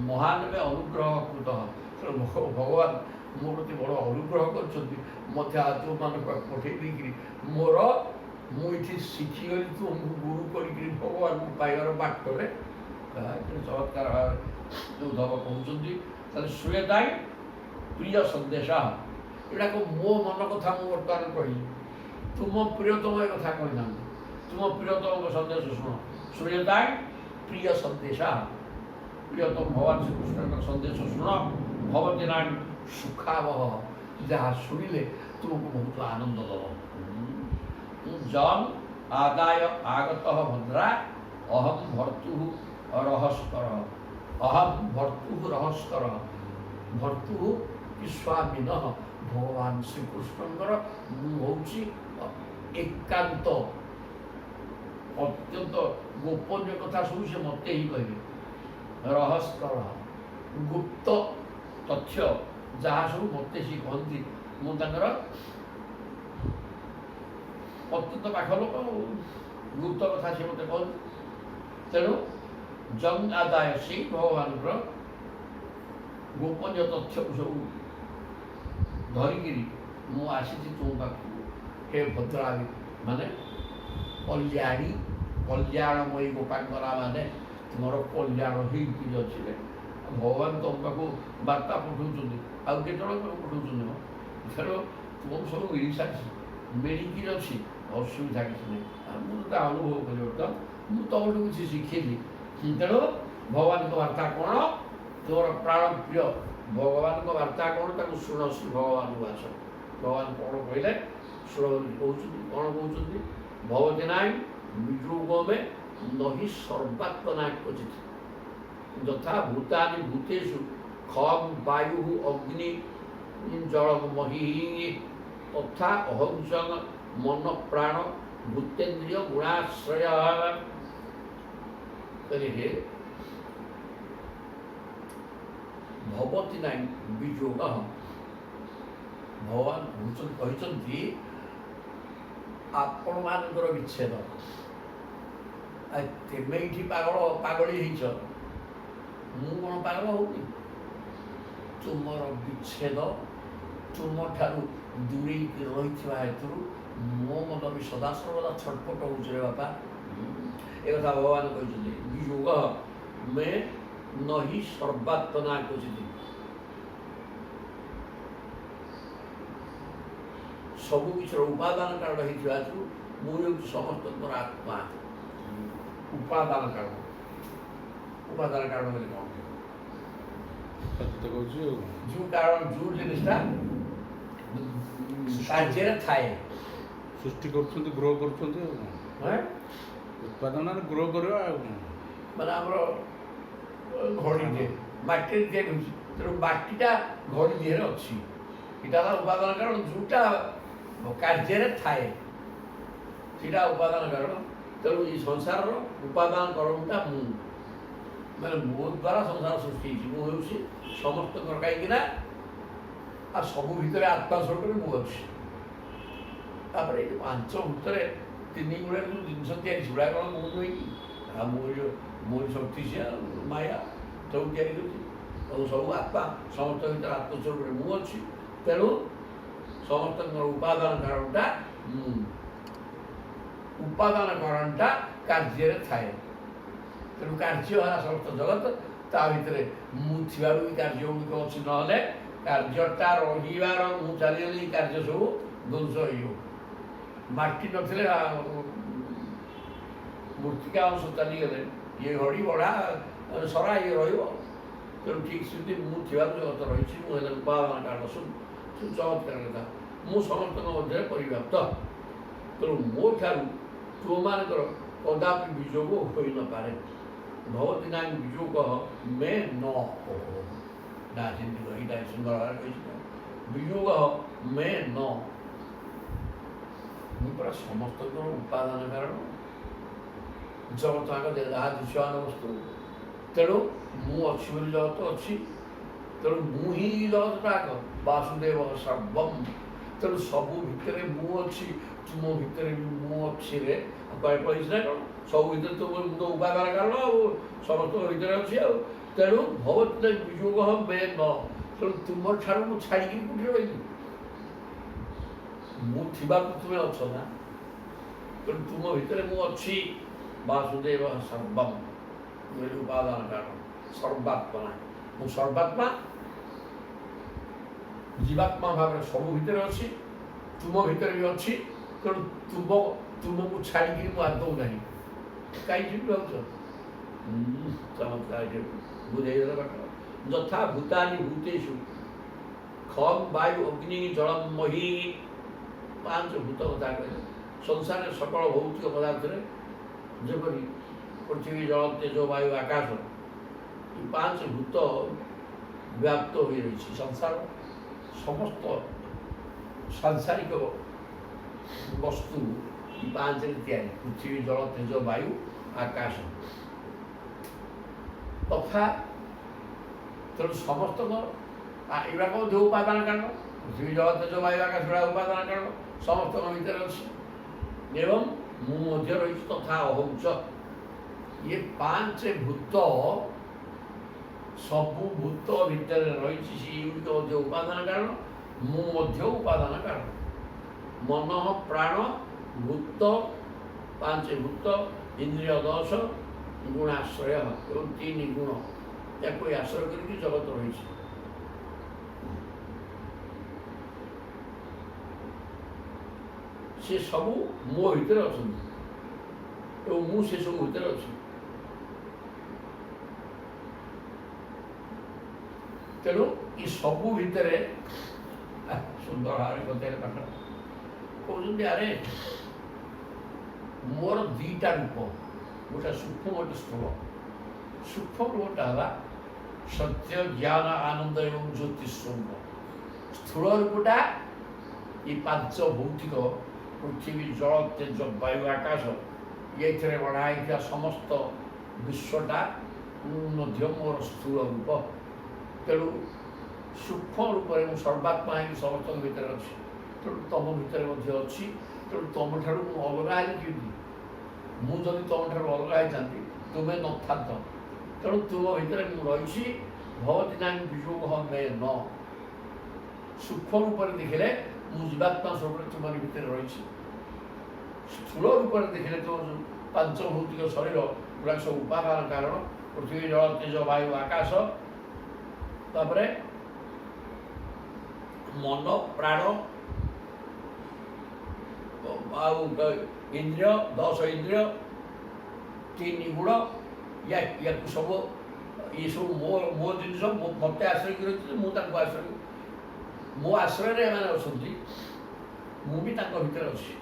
ମହାନବେ ଅନୁଗ୍ରହ କୃତ। ଭଗବାନ ମୋ ପ୍ରତି ବଡ଼ ଅନୁଗ୍ରହ କରିଛନ୍ତି, ମୋତେ ତୁମମାନଙ୍କ ପଠେଇ ଦେଇକିରି ମୁଁ ଏଠି ଶିଖିଗଲି ତୁମକୁ ଗୁରୁ କରିକିରି ଭଗବାନଙ୍କୁ ପାଇବାର ବାଟରେ। ଚମତ୍କାର ଭାବରେ ଉଦ୍ଧବ କହୁଛନ୍ତି। ତାହେଲେ ଶ୍ରୂୟତାଂ ପ୍ରିୟ ସନ୍ଦେଶ। ଏଗୁଡ଼ାକ ମୋ ମନ କଥା ମୁଁ ବର୍ତ୍ତମାନ କହିଲି, ତୁମ ପ୍ରିୟତମ ଏ କଥା କହିନାହାନ୍ତି। ତୁମ ପ୍ରିୟତମଙ୍କ ସନ୍ଦେଶ ଶୁଣ। ଶ୍ରୂୟତାଂ ପ୍ରିୟ ସନ୍ଦେଶ। ପ୍ରିୟତମ ଭଗବାନ ଶ୍ରୀକୃଷ୍ଣଙ୍କ ସନ୍ଦେଶ ଶୁଣ। ଭବତି ନାଂ ସୁଖାବହ। ଯାହା ଶୁଣିଲେ ତୁମକୁ ବହୁତ ଆନନ୍ଦ ଦେବ। ଜନ୍ ଆଦାୟ ଆଗତ ଭଦ୍ରା ଅହଂ ଭର୍ତ୍ତୁ ରହସ୍କର। ଅହଂ ଭର୍ତ୍ତୁ ରହସ୍କର। ଭର୍ତ୍ତୁ ସ୍ୱାମୀନ। ଭଗବାନ ଶ୍ରୀକୃଷ୍ଣଙ୍କର ମୁଁ ହେଉଛି ଏକାନ୍ତ ଅତ୍ୟନ୍ତ ଗୋପନୀୟ କଥା ସବୁ ସେ ମୋତେ ହିଁ କହିବେ। ରହସ୍କର ଗୁପ୍ତ ତଥ୍ୟ ଯାହା ସବୁ ମୋତେ ସିଏ କହନ୍ତି, ମୁଁ ତାଙ୍କର ଅତ୍ୟନ୍ତ ପାଖ ଲୋକ, ଗୁପ୍ତ କଥା ସିଏ ମୋତେ କହନ୍ତି। ତେଣୁ ଜଙ୍ଗ ଆଦାୟ ସେଇ ଭଗବାନଙ୍କର ଗୋପନୀୟ ତଥ୍ୟକୁ ସବୁ ଧରିକିରି ମୁଁ ଆସିଛି ତୁମ ପାଖକୁ। ହେ ଭଦ୍ରାମୀ ମାନେ କଲ୍ୟାଣୀ, କଲ୍ୟାଣମୟୀ ଗୋପାଙ୍ଗନା ମାନେ ତୁମର କଲ୍ୟାଣ ହେଇକିରି ଅଛି। ଭଗବାନ ତୁମ ପାଖକୁ ବାର୍ତ୍ତା ପଠାଉଛନ୍ତି, ଆଉ କେତେବେଳେ ପଠାଉଛନ୍ତି ମ? ତେଣୁ ତୁମକୁ ସବୁ ମିଳିସାରିଛି, ମିଳିକିରି ଅଛି, ଅସୁବିଧା କିଛି ନାହିଁ। ମୁଁ ତା ଅନୁଭବ କରି ବର୍ତ୍ତମାନ ମୁଁ ତମଠୁ କିଛି ଶିଖିଲି। ତେଣୁ ଭଗବାନଙ୍କ ବାର୍ତ୍ତା କ'ଣ? ତୁମର ପ୍ରାଣ ପ୍ରିୟ ଭଗବାନଙ୍କ ବାର୍ତ୍ତା କ'ଣ? ତାକୁ ଶୁଣ। ଶ୍ରୀ ଭଗବାନଙ୍କୁ ଆସ। ଭଗବାନ କ'ଣ କହିଲେ ଶୁଣ ବୋଲି କହୁଛନ୍ତି। କ'ଣ କହୁଛନ୍ତି? ଭବତି ନାଇଁ ବିଯୋଗମେ ନହି ସର୍ବାତ୍ମନା କ୍ୱଚିତ୍ ଯଥା ଭୂତାନି ଭୂତେଷୁ ଖମ୍ ବାୟୁ ଅଗ୍ନି ଜଳ ମହି ତଥା ଅହଂସଂ ମନ ପ୍ରାଣ ଭୂତେନ୍ଦ୍ରିୟ ଗୁଣାଶ୍ରୟ। ଭବତି ନାଇଁ ବିଯୋଗ। ଭଗବାନ କହିଛନ୍ତି ଆପଣମାନଙ୍କର ବିଚ୍ଛେଦ। ତେମେ ଏଇଠି ପାଗଳି ହେଇଛ, ମୁଁ କ'ଣ ପାଗଳ ହଉନି? ତୁମର ବିଚ୍ଛେଦ, ତୁମଠାରୁ ଦୂରେଇକି ରହିଥିବା ହେତୁରୁ ମୋ ମନ ବି ସଦାସର୍ବଦା ଛଟପଟ ହେଉଛି ରେ ବାପା। ଏ କଥା ଭଗବାନ କହିଛନ୍ତି। ବିଯୋଗ ମେ ନହି ସର୍ବାତ୍ମନା କ୍ୱଚିତ୍। ସବୁ କିଛିର ଉପାଦାନ କାରଣ ହେଇଥିବା ହେତୁ ମୁଁ ହେଉଛି ସମସ୍ତଙ୍କର ଆତ୍ମା। ଉପାଦାନ କାରଣ। ଉପାଦାନ କାରଣ ବୋଲି କ'ଣ? ଯେଉଁ କାରଣ, ଯେଉଁ ଜିନିଷଟା କାର୍ଯ୍ୟରେ ଥାଏ। ସୃଷ୍ଟି କରୁଛନ୍ତି, ଗ୍ରୋ କରୁଛନ୍ତି। ଉତ୍ପାଦନ ଗ୍ରୋ କରିବା ଆଉ ମାନେ ଆମର ଘଡ଼ିଟେ ମାଟିରେ ତିଆରି ହେଉଛି, ତେଣୁ ମାଟିଟା ଘଡ଼ି ଦେହରେ ଅଛି। ଏଇଟା ହେଲା ଉପାଦାନ କାରଣ। ଯେଉଁଟା କାର୍ଯ୍ୟରେ ଥାଏ ସେଇଟା ଉପାଦାନ କାରଣ। ତେଣୁ ଏଇ ସଂସାରର ଉପାଦାନ କାରଣଟା ମୁଁ, ମାନେ ମୋ ଦ୍ୱାରା ସଂସାର ସୃଷ୍ଟି ହେଇଛି। ମୁଁ ହେଉଛି ସମସ୍ତଙ୍କର, କାହିଁକିନା ଆଉ ସବୁ ଭିତରେ ଆତ୍ମା ସ୍ୱରୂପରେ ମୁଁ ଅଛି। ତାପରେ ଏଇ ପାଞ୍ଚ ଭୂତରେ ତିନି ଗୁଣରେ ଯେଉଁ ଜିନିଷ ତିଆରି ସେଗୁଡ଼ା କ'ଣ ମୁଁ ନୁହେଁ କି? ମୋରି ଶକ୍ତି ସିଏ ମାୟା ସବୁ ତିଆରି କରୁଛି। ଆଉ ସବୁ ଆତ୍ମା ସମସ୍ତଙ୍କ ଭିତରେ ଆତ୍ମସ୍ୱରୂପରେ ମୁଁ ଅଛି। ତେଣୁ ସମସ୍ତଙ୍କର ଉପାଦାନ କାରଣଟା ମୁଁ। ଉପାଦାନ କାରଣଟା କାର୍ଯ୍ୟରେ ଥାଏ। ତେଣୁ କାର୍ଯ୍ୟ ହେଲା ସମସ୍ତ ଜଗତ, ତା ଭିତରେ ମୁଁ ଥିବାରୁ ବି କାର୍ଯ୍ୟ ଗୁଡ଼ିକ ଅଛି, ନହେଲେ କାର୍ଯ୍ୟଟା ରହିବାର ମୁଁ ଚାଲିଗଲେ କାର୍ଯ୍ୟ ସବୁ ଧ୍ୱଂସ ହେଇଯିବ। ମାଟି ନଥିଲେ ମୂର୍ତ୍ତିକା ଅଂଶ ଚାଲିଗଲେ ଇଏ ଘଡ଼ି ବଢ଼ା ସରା ଇଏ ରହିବ। ତେଣୁ ଠିକ୍ ସେମିତି ମୁଁ ଥିବାରୁ ଜଗତ ରହିଛି, ମୁଁ ହେଲେ ଉପାଦାନ କାରଣ ଚମତ୍କାର କଥା। ମୁଁ ସମସ୍ତଙ୍କ ମଧ୍ୟରେ ପରିବ୍ୟାପ୍ତ। ତେଣୁ ମୋ ଠାରୁ ତୁମମାନଙ୍କର କଦାପି ବିଯୋଗ ହୋଇନପାରେ। ଭବତି ନା ବିଯୋଗ ମେ ନ ହୋ। ଏଇଟା ସୁନ୍ଦର ଭାବରେ କହିଛି। ବିଯୋଗ ମେ ନ, ମୁଁ ପୁରା ସମସ୍ତଙ୍କର ଉପାଦାନ କାରଣ, ଜଗତ ଯାହା ଦୃଶ୍ୟମାନ ବସ୍ତୁ। ତେଣୁ ମୁଁ ଅଛି ବୋଲି ଜଗତ ଅଛି। ତେଣୁ ମୁଁ ହିଁ ଜଗତଟା ଆଗ। ବାସୁଦେବ ସର୍ବମ୍। ତେଣୁ ସବୁ ଭିତରେ ମୁଁ ଅଛି, ତୁମ ଭିତରେ ବି ମୁଁ ଅଛି ରେ। କହିଛି ନା କ'ଣ? ସବୁ ଭିତରେ ତ ମୁଁ ତ ଉପାଦାନ କାରଣ ଆଉ ସମସ୍ତଙ୍କ ଭିତରେ ଅଛି ଆଉ। ତେଣୁ ଭବତି ବିଯୋଗ ମେ ନ। ତେଣୁ ତୁମ ଠାରୁ ମୁଁ ଛାଡ଼ିକି କୋଉଠି ରହିବି? ମୁଁ ଥିବାକୁ ତୁମେ ଅଛ ନା। ତେଣୁ ତୁମ ଭିତରେ ମୁଁ ଅଛି। ବାସୁଦେବ ସର୍ବମ୍। ମୁଁ ଉପାଦାନ କାରଣ, ସର୍ବାତ୍ମା। ମୁଁ ସର୍ବାତ୍ମା, ଜୀବାତ୍ମା ଭାବରେ ସବୁ ଭିତରେ ଅଛି, ତୁମ ଭିତରେ ବି ଅଛି। ତେଣୁ ତୁମକୁ ଛାଡ଼ିକିରି ମୁଁ ଆଦୌ ନାହିଁ। କାହିଁକି ଭାବୁଛ? ଚମତ୍କାର ବୁଝେଇଦେଲା ପାଠ। ଯଥା ଭୂତାନି ଭୂତେଷୁ ଖମ୍ ବାୟୁ ଅଗ୍ନି ଜଳମ୍ ମହି। 5 ଭୂତ କଥା କହିଲେ। ସଂସାରରେ ସକଳ ଭୌତିକ ପଦାର୍ଥରେ ଯେପରି ପୃଥିବୀ, ଜଳ, ତେଜ, ବାୟୁ, ଆକାଶ, ଏ 5 ଭୂତ ବ୍ୟାପ୍ତ ହୋଇ ରହିଛି। ସଂସାର ସମସ୍ତ ସାଂସାରିକ ବସ୍ତୁ ଏ 5ରେ ତିଆରି। ପୃଥିବୀ, ଜଳ, ତେଜ, ବାୟୁ, ଆକାଶ ତଥା। ତେଣୁ ସମସ୍ତଙ୍କ ଏଗୁଡ଼ାକ ମଧ୍ୟ ଉପାଦାନ କାରଣ। ପୃଥିବୀ, ଜଳ, ତେଜ, ବାୟୁ, ଆକାଶ ଗୁଡ଼ା ଉପାଦାନ କାରଣ ସମସ୍ତଙ୍କ ଭିତରେ ଅଛି। ଏବଂ ମୁଁ ମଧ୍ୟ ରହିଛି। ତଥା ଅହଂଚ। ଇଏ 5 ଭୂତ ସବୁ ଭୂତ ଭିତରେ ରହିଛି। ସେଗୁଡ଼ିକ ମଧ୍ୟ ଉପାଦାନ କାରଣ, ମୁଁ ମଧ୍ୟ ଉପାଦାନ କାରଣ। ମନ, ପ୍ରାଣ, ଭୂତ 5 ଭୂତ, ଇନ୍ଦ୍ରିୟ 10, ଗୁଣାଶ୍ରୟ ଏବଂ 3 ଗୁଣ, ୟାକୁ ଆଶ୍ରୟ କରିକି ଜଗତ ରହିଛି। ସେ ସବୁ ମୋ ଭିତରେ ଅଛନ୍ତି ଏବଂ ମୁଁ ସେ ସବୁ ଭିତରେ ଅଛି। ତେଣୁ ଏ ସବୁ ଭିତରେ ସୁନ୍ଦର ଭାବରେ କଥା ପାଠ କହୁଛନ୍ତି। ଆରେ ମୋର 2ଟା ରୂପ, ଗୋଟେ ସୂକ୍ଷ୍ମ, ଗୋଟେ ସ୍ଥୂଳ। ସୂକ୍ଷ୍ମ ରୂପଟା ହେଲା ସତ୍ୟ, ଜ୍ଞାନ, ଆନନ୍ଦ ଏବଂ ଜ୍ୟୋତି ସ୍ୱରୂପ। ସ୍ଥୂଳ ରୂପଟା ଏ 5 ଭୌତିକ ପୃଥିବୀ, ଜଳ, ତେଜ, ବାୟୁ, ଆକାଶ ଏଥିରେ ବଢ଼ା ହେଇଥିବା ସମସ୍ତ ବିଶ୍ୱଟା ମଧ୍ୟ ମୋର ସ୍ଥୂଳ ରୂପ। ତେଣୁ ସୂକ୍ଷ୍ମ ରୂପରେ ମୁଁ ସର୍ବାତ୍ମା ହେଇକି ସମସ୍ତଙ୍କ ଭିତରେ ଅଛି। ତେଣୁ ତମ ଭିତରେ ମଧ୍ୟ ଅଛି। ତେଣୁ ତମଠାରୁ ମୁଁ ଅଲଗା ହେଲି କେମିତି? ମୁଁ ଯଦି ତମଠାରୁ ଅଲଗା ହେଇଥାନ୍ତି ତୁମେ ନଥାନ୍ତ। ତେଣୁ ତୁମ ଭିତରେ ମୁଁ ରହିଛି। ଭବତି ନା ବିଯୋଗ ମେ ନ। ସୂକ୍ଷ୍ମ ରୂପରେ ଦେଖିଲେ ମୁଁ ଜୀବାତ୍ମା ସ୍ୱରୂପରେ ତୁମରି ଭିତରେ ରହିଛି। ସ୍ଥୂଳ ରୂପରେ ଦେଖିଲେ ତ 5 ଭୌତିକ ଶରୀର ଗୁଡ଼ାକ ସବୁ ଉପାଦାନ କାରଣ। ପୃଥିବୀ, ଜଳ, ତେଜ, ବାୟୁ, ଆକାଶ, ତାପରେ ମନ, ପ୍ରାଣ ଆଉ ଇନ୍ଦ୍ରିୟ 10 ଇନ୍ଦ୍ରିୟ, 3 ଗୁଣ, ୟାକୁ ସବୁ ଏସବୁ ମୋ ଜିନିଷ। ମୋତେ ଆଶ୍ରୟ କରି ରହିଛି, ମୁଁ ତାଙ୍କୁ ଆଶ୍ରୟ, ମୋ ଆଶ୍ରୟରେ ଏମାନେ ଅଛନ୍ତି, ମୁଁ ବି ତାଙ୍କ ଭିତରେ ଅଛି।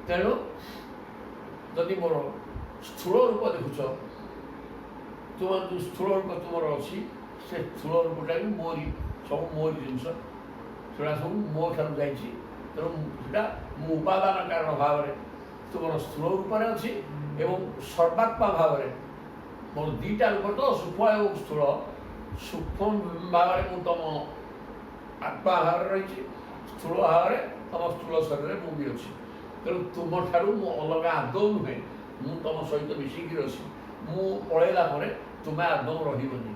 ତେଣୁ ଯଦି ମୋର ସ୍ଥୂଳ ରୂପ ଦେଖୁଛ, ତୁମ ଯେଉଁ ସ୍ଥୂଳ ରୂପ ତୁମର ଅଛି, ସେ ସ୍ଥୂଳ ରୂପଟା ବି ମୋରି, ସବୁ ମୋରି ଜିନିଷ। ସେଗୁଡ଼ା ସବୁ ମୋ ଠାରୁ ଯାଇଛି। ତେଣୁ ସେଟା ମୁଁ ଉପାଦାନ କାରଣ ଭାବରେ ତୁମର ସ୍ଥୂଳ ରୂପରେ ଅଛି ଏବଂ ସର୍ବାତ୍ମା ଭାବରେ ମୋର 2ଟା ରୂପ ତ, ସୂକ୍ଷ୍ମ ଏବଂ ସ୍ଥୂଳ। ସୂକ୍ଷ୍ମ ଭାବରେ ମୁଁ ତମ ଆତ୍ମା ଭାବରେ ରହିଛି, ସ୍ଥୂଳ ଭାବରେ ତମ ସ୍ଥୂଳ ଶରୀରରେ ମୁଁ ବି ଅଛି। ତେଣୁ ତୁମଠାରୁ ମୁଁ ଅଲଗା ଆଦୌ ନୁହେଁ। ମୁଁ ତମ ସହିତ ମିଶିକି ଅଛି। ମୁଁ ପଳେଇଲା ପରେ ତୁମେ ଆଦୌ ରହିବନି।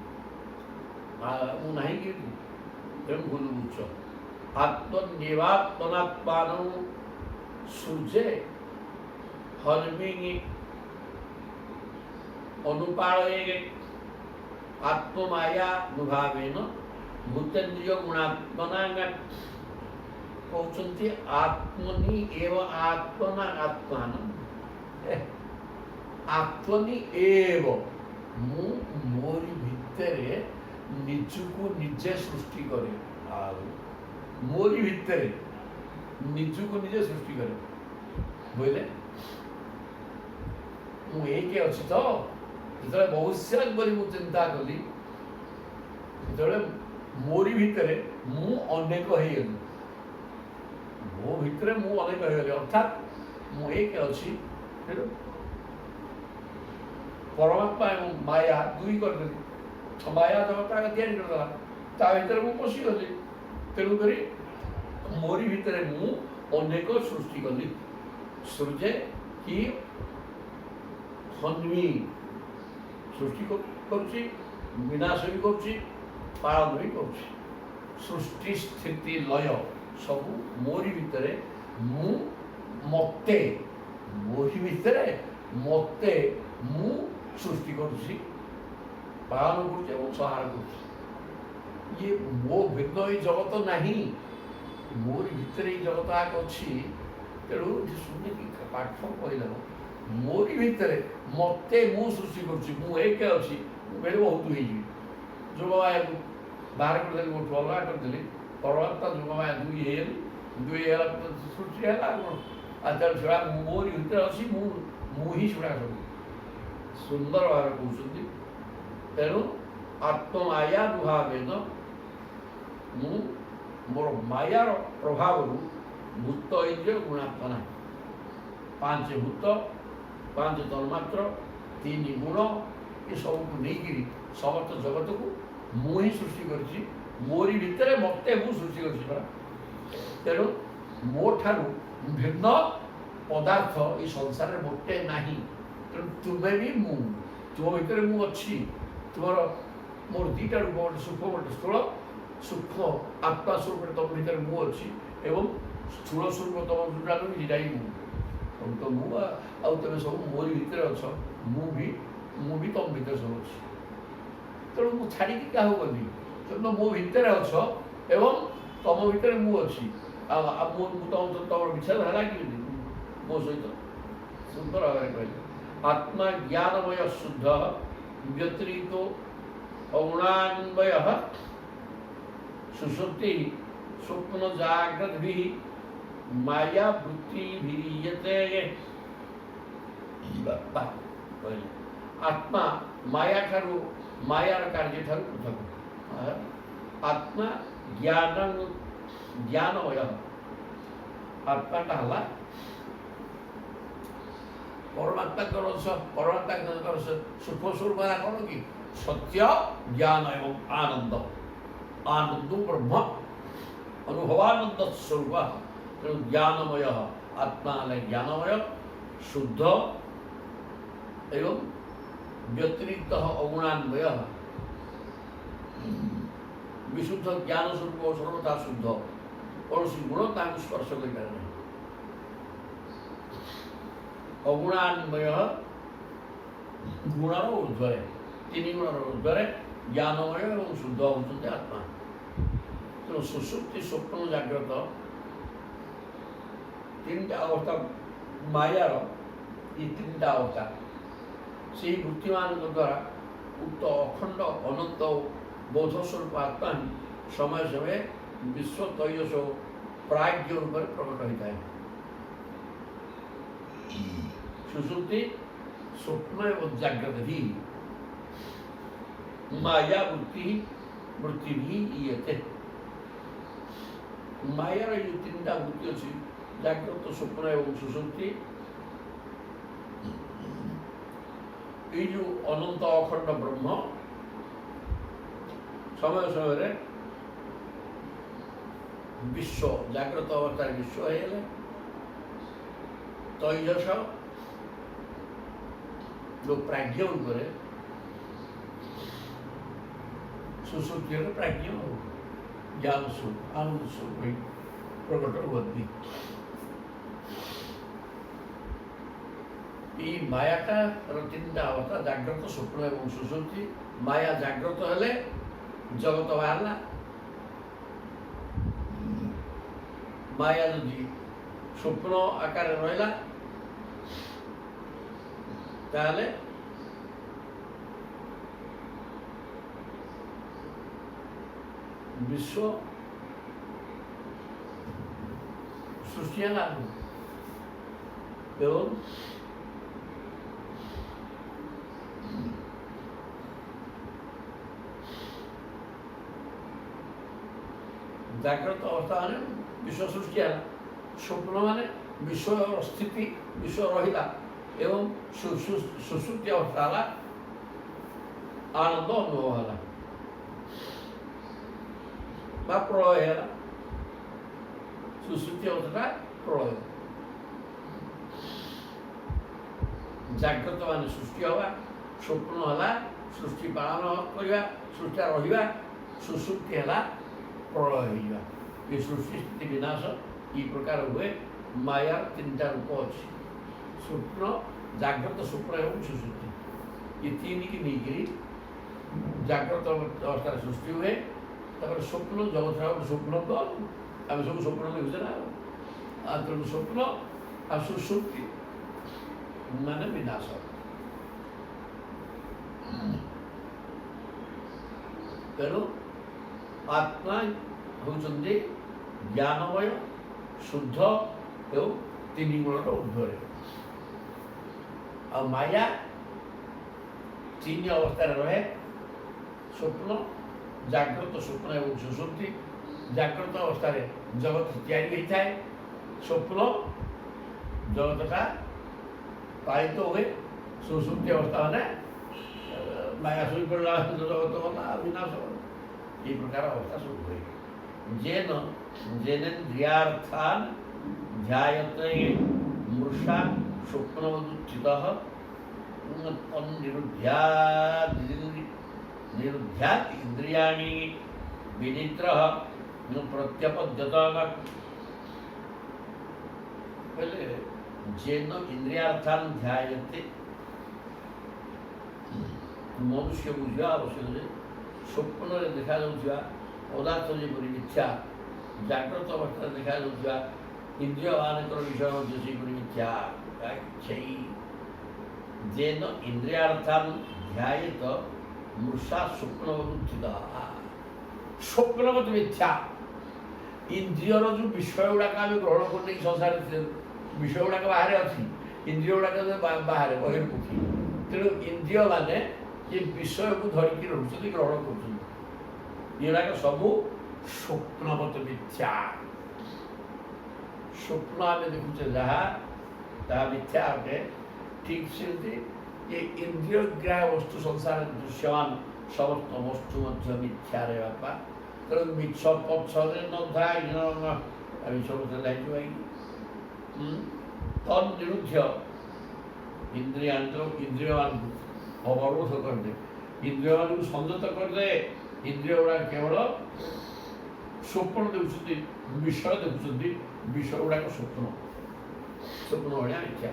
ମୁଁ ନାହିଁ କି? ତେଣୁ ଭୁଲ ବୁଝୁଛ। ଆତ୍ମନିବାତ୍ମନାତ୍ମାନ ସୂର୍ଯ୍ୟ ହର୍ମିଙ୍ଗି ଅନୁପାଳୟେ आत्ममायानुभावेन भूतेन्द्रिय गुणात्मना कहते आत्मनि एव आत्मना आत्मान आत्मनि एव मु मोरी भितरे निजुको निजे सृष्टि करे मोरी भितरे निजुको निजे सृष्टि करे बोले मु एक अच्छी तो जो भविष्य मुझे चिंता कली जो मोरी भितरे मु अनेक हो मो भितरे मु अनेक हो अर्थात मु एक अच्छी परमात्मा एवं माया दुई कर माया जगत या ता भर मु पशिगली तेणुक मोरी भितर मु अनेक सृष्टि कली सृजे कि हन्वी सृष्टि करुच्ची विनाश भी करुच्ची पालन भी करुच्ची सृष्टि स्थिति लय सब मोरी भितर मु मते मोरी भितर मते मु सृष्टि करुच्ची पालन करुच्ची और संहार करुच्ची ये मो भिन्न ये जगत नहीं मोरी भितर ये जगत आक अच्छी तेणु शुणी पाठ कहला मोरी भितर मते मु सृष्टि करुच्ची मु एक अच्छी बेले बहुत हुई जोगमाया को बाहर कर गोटे अलग करदेली परमात्मा जोगमाया दुई सृष्टि है छड़ा मोरी भितर अच्छी मुही छुड़ा सब सुंदर भाव कहते तेणु आत्ममायानुभावेन मु मोर मायार प्रभाव भूत इंद्रिय गुणात्मना पांच भूत पांच तन्मात्र तीन गुण ये सब को नहीं समस्त जगत को मु ही सृष्टि करी मोरी भितर मत मु सृष्टि कर तेणु मो ठारू भिन्न पदार्थ ये संसार मोटे नहीं तेणु तुम्हें भी मु तुम भितर मु अच्छी तुम मोर दीटा रूप गोटे सूक्ष्म गोटे स्थूल सूक्ष्म आत्मा स्वरूप तुम भितर मु अच्छी एवं स्थूल स्वरूप तुम जोटा दुटा ही मु तो मु आ तुम सब मोरी भितर अच्छ मु भी तुम भितर सब अच्छी तेणु मु छाड़ी क्या गली तुम मो भितर अच्छ एवं तुम भितर मु अच्छी तुम विच्छेद है कि मो सहित सुंदर भाव कहले आत्मा ज्ञानमय शुद्ध व्यतिरिक्त अगुणान्वय सुषुप्ति स्वप्न जागृत भी माया वृत्ति भीयते आत्मा माया ठारू मायार कार्य ठारू पृथक आत्मा ज्ञानमय आत्माटा हला परमात्मा सूक्ष्म स्वरूप कौन कि सत्य ज्ञान एवं आनंद आनंद ब्रह्म अनुभवानंद स्वरूप तेणु ज्ञानमय आत्मा ज्ञानमय शुद्ध एवं व्यतिरिक्त अगुणान्वय विशुद्ध ज्ञान स्वरूप सर्वथा शुद्ध कौन गुण ताकू स्पर्श कर अगुणान्वय गुणर ऊर्ध्वे तीन गुणर ऊर्ध्वे ज्ञानमय और शुद्ध होते आत्मा तेणु सुषुप्ति स्वप्न जाग्रत तीन अवस्था मायार ये तीन अवस्था से वृत्तिमान द्वारा उक्त अखंड अनंत बोध स्वरूप आत्मा ही समय समय विश्व तैयस प्राज्ञ रूप में प्रकट होता है सुषुप्ति स्वप्न एवं जागृत भी माया वृत्ति भी ये मायार जो तीन वृत्ति अच्छी जागृत स्वप्न एवं सुषुप्ति ये जो अनंत अखंड ब्रह्म समय समय विश्व जागृत अवस्था विश्व है तैजस जो प्राज्ञ रूप सुसुप्ति प्राज्ञ ज्ञान स्वरूप आनंद स्वरूप प्रकट होती এই ମାୟାଟାର ତିନିଟା ଅବସ୍ଥା ଜାଗ୍ରତ ସ୍ୱପ୍ନ ଏବଂ ସୁଷୁପ୍ତି। ମାୟା ଜାଗ୍ରତ ହେଲେ ଜଗତ ବାହାରିଲା, ମାୟା ଯଦି ସ୍ୱପ୍ନ ଆକାରରେ ରହିଲା ତାହେଲେ ବିଶ୍ୱ ସୃଷ୍ଟି ହେଲା ଏବଂ ଜାଗ୍ରତ ଅବସ୍ଥା ମାନେ ବିଶ୍ୱ ସୃଷ୍ଟି ହେଲା, ସ୍ୱପ୍ନ ମାନେ ବିଶ୍ୱର ସ୍ଥିତି, ବିଶ୍ୱ ରହିଲା ଏବଂ ସୁଷୁପ୍ତି ଅବସ୍ଥା ହେଲା ଆନନ୍ଦ ଅନୁଭବ ହେଲା ବା ପ୍ରଳୟ ହେଲା। ସୁଷୁପ୍ତି ଅବସ୍ଥାଟା ପ୍ରଳୟ। ଜାଗ୍ରତ ମାନେ ସୃଷ୍ଟି ହେବା, ସ୍ୱପ୍ନ ହେଲା ସୃଷ୍ଟି ପାଳନ କରିବା, ସୃଷ୍ଟି ରହିବା, ସୁଷୁପ୍ତି ହେଲା ପ୍ରଳୟ ହୋଇଯିବା। ଏ ସୃଷ୍ଟି ସ୍ଥିତି ବିନାଶ এই ପ୍ରକାର ହୁଏ। ମାୟାର ତିନିଟା ରୂପ ଅଛି, ସ୍ୱପ୍ନ, ଜାଗ୍ରତ, ସ୍ୱପ୍ନ ଏବଂ ସୁଷୁପ୍ତି। ଏ ତିନିକି ନେଇକରି ଜାଗ୍ରତ ଅବସ୍ଥାରେ ସୃଷ୍ଟି ହୁଏ। ତାପରେ ସ୍ୱପ୍ନ, ଜଗତର ଗୋଟେ ସ୍ୱପ୍ନ ତ ଆମେ ସବୁ ସ୍ୱପ୍ନ ଦେଖୁଛେ ନା, ତେଣୁ ସ୍ୱପ୍ନ ଆଉ ସୁଷୁପ୍ତି ମାନେ ବିନାଶ। ତେଣୁ ଆତ୍ମା ହେଉଛନ୍ତି ଜ୍ଞାନମୟ, ଶୁଦ୍ଧ ଏବଂ ତିନି ଗୁଣର ଉର୍ଦ୍ଧ୍ୱରେ। ଆଉ ମାୟା ତିନି ଅବସ୍ଥାରେ ରହେ, ସ୍ୱପ୍ନ, ଜାଗ୍ରତ, ସ୍ୱପ୍ନ ଏବଂ ସୁଷୁପ୍ତି। ଜାଗ୍ରତ ଅବସ୍ଥାରେ ଜଗତ ତିଆରି ହୋଇଥାଏ, ସ୍ୱପ୍ନ ଜଗତଟା ପାଳିତ ହୁଏ, ସୁଷୁପ୍ତି ଅବସ୍ଥା ମାନେ ମାୟା ଶୋଇପଡ଼ିଲା ଜଗତ ଗଲା ବିନାଶ। এই প্রকার অবস্থা শুরু হয়ে যেন জেনেন্দ্রিয়ার্থান ধ্যায়তে মূষা স্বপ্নবদুচ্ছিত নিরুধ্যাৎ ইন্দ্রিয়াণি বিনিদ্রহ প্রত্যপদ্যত বলে যেন ইন্দ্রিয়ার্থান ধ্যায়তে ମନୁଷ୍ୟ ବୁଝିବା ଆବଶ୍ୟକ ଯେ ସ୍ୱପ୍ନରେ ଦେଖାଯାଉଥିବା ପଦାର୍ଥ ଯେପରି ମିଥ୍ୟା, ଜାଗ୍ରତ ଅବସ୍ଥାରେ ଦେଖାଯାଉଥିବା ଇନ୍ଦ୍ରିୟମାନଙ୍କର ବିଷୟ ମଧ୍ୟ ସେହିପରି ମିଥ୍ୟା। ସେଇ ଯେନ ଇନ୍ଦ୍ରିୟାର୍ଥାନ୍ ଧ୍ୟାୟେତ ମୂଷା ସ୍ୱପ୍ନବଦୁଚ୍ଛିତ। ସ୍ୱପ୍ନବତ୍ ମିଥ୍ୟା। ଇନ୍ଦ୍ରିୟର ଯେଉଁ ବିଷୟ ଗୁଡ଼ାକ ଆମେ ଗ୍ରହଣ କରିନେଇ ସଂସାରରେ ବିଷୟ ଗୁଡ଼ାକ ବାହାରେ ଅଛି, ଇନ୍ଦ୍ରିୟ ଗୁଡ଼ାକ ବାହାରେ ବହିର୍ମୁଖୀ। ତେଣୁ ଇନ୍ଦ୍ରିୟମାନେ ଯେ ବିଷୟକୁ ଧରିକି ରହୁଛନ୍ତି, ଗ୍ରହଣ କରୁଛନ୍ତି, ଏଗୁଡ଼ାକ ସବୁ ସ୍ୱପ୍ନବତ ମିଥ୍ୟା। ସ୍ୱପ୍ନ ଆମେ ଦେଖୁଛେ ଯାହା ତାହା ମିଥ୍ୟା ଅଟେ। ଠିକ୍ ସେମିତି ଏ ଇନ୍ଦ୍ରିୟ ଗ୍ରାହ୍ୟ ବସ୍ତୁ ସଂସାରରେ ଦୃଶ୍ୟମାନ ସମସ୍ତ ବସ୍ତୁ ମଧ୍ୟ ମିଥ୍ୟାରେ ବାପା। ତେଣୁ ମିଛ ପଛରେ ନଥାଏ ମିଛ ପଛରେ ଲାଗିବ ତନ୍ନିରୁଦ୍ଧ୍ୟ ଇନ୍ଦ୍ରିୟମାନଙ୍କୁ ଅବରୋଧ କରିଦେ, ଇନ୍ଦ୍ରିୟମାନଙ୍କୁ ସଂଯତ କରିଦେ। ଇନ୍ଦ୍ରିୟ ଗୁଡ଼ାକ କେବଳ ସ୍ୱପ୍ନ ଦେଖୁଛନ୍ତି, ବିଷୟ ଦେଖୁଛନ୍ତି, ବିଷୟ ଗୁଡ଼ାକ ସ୍ୱପ୍ନ ଭଳିଆ ମିଥ୍ୟା।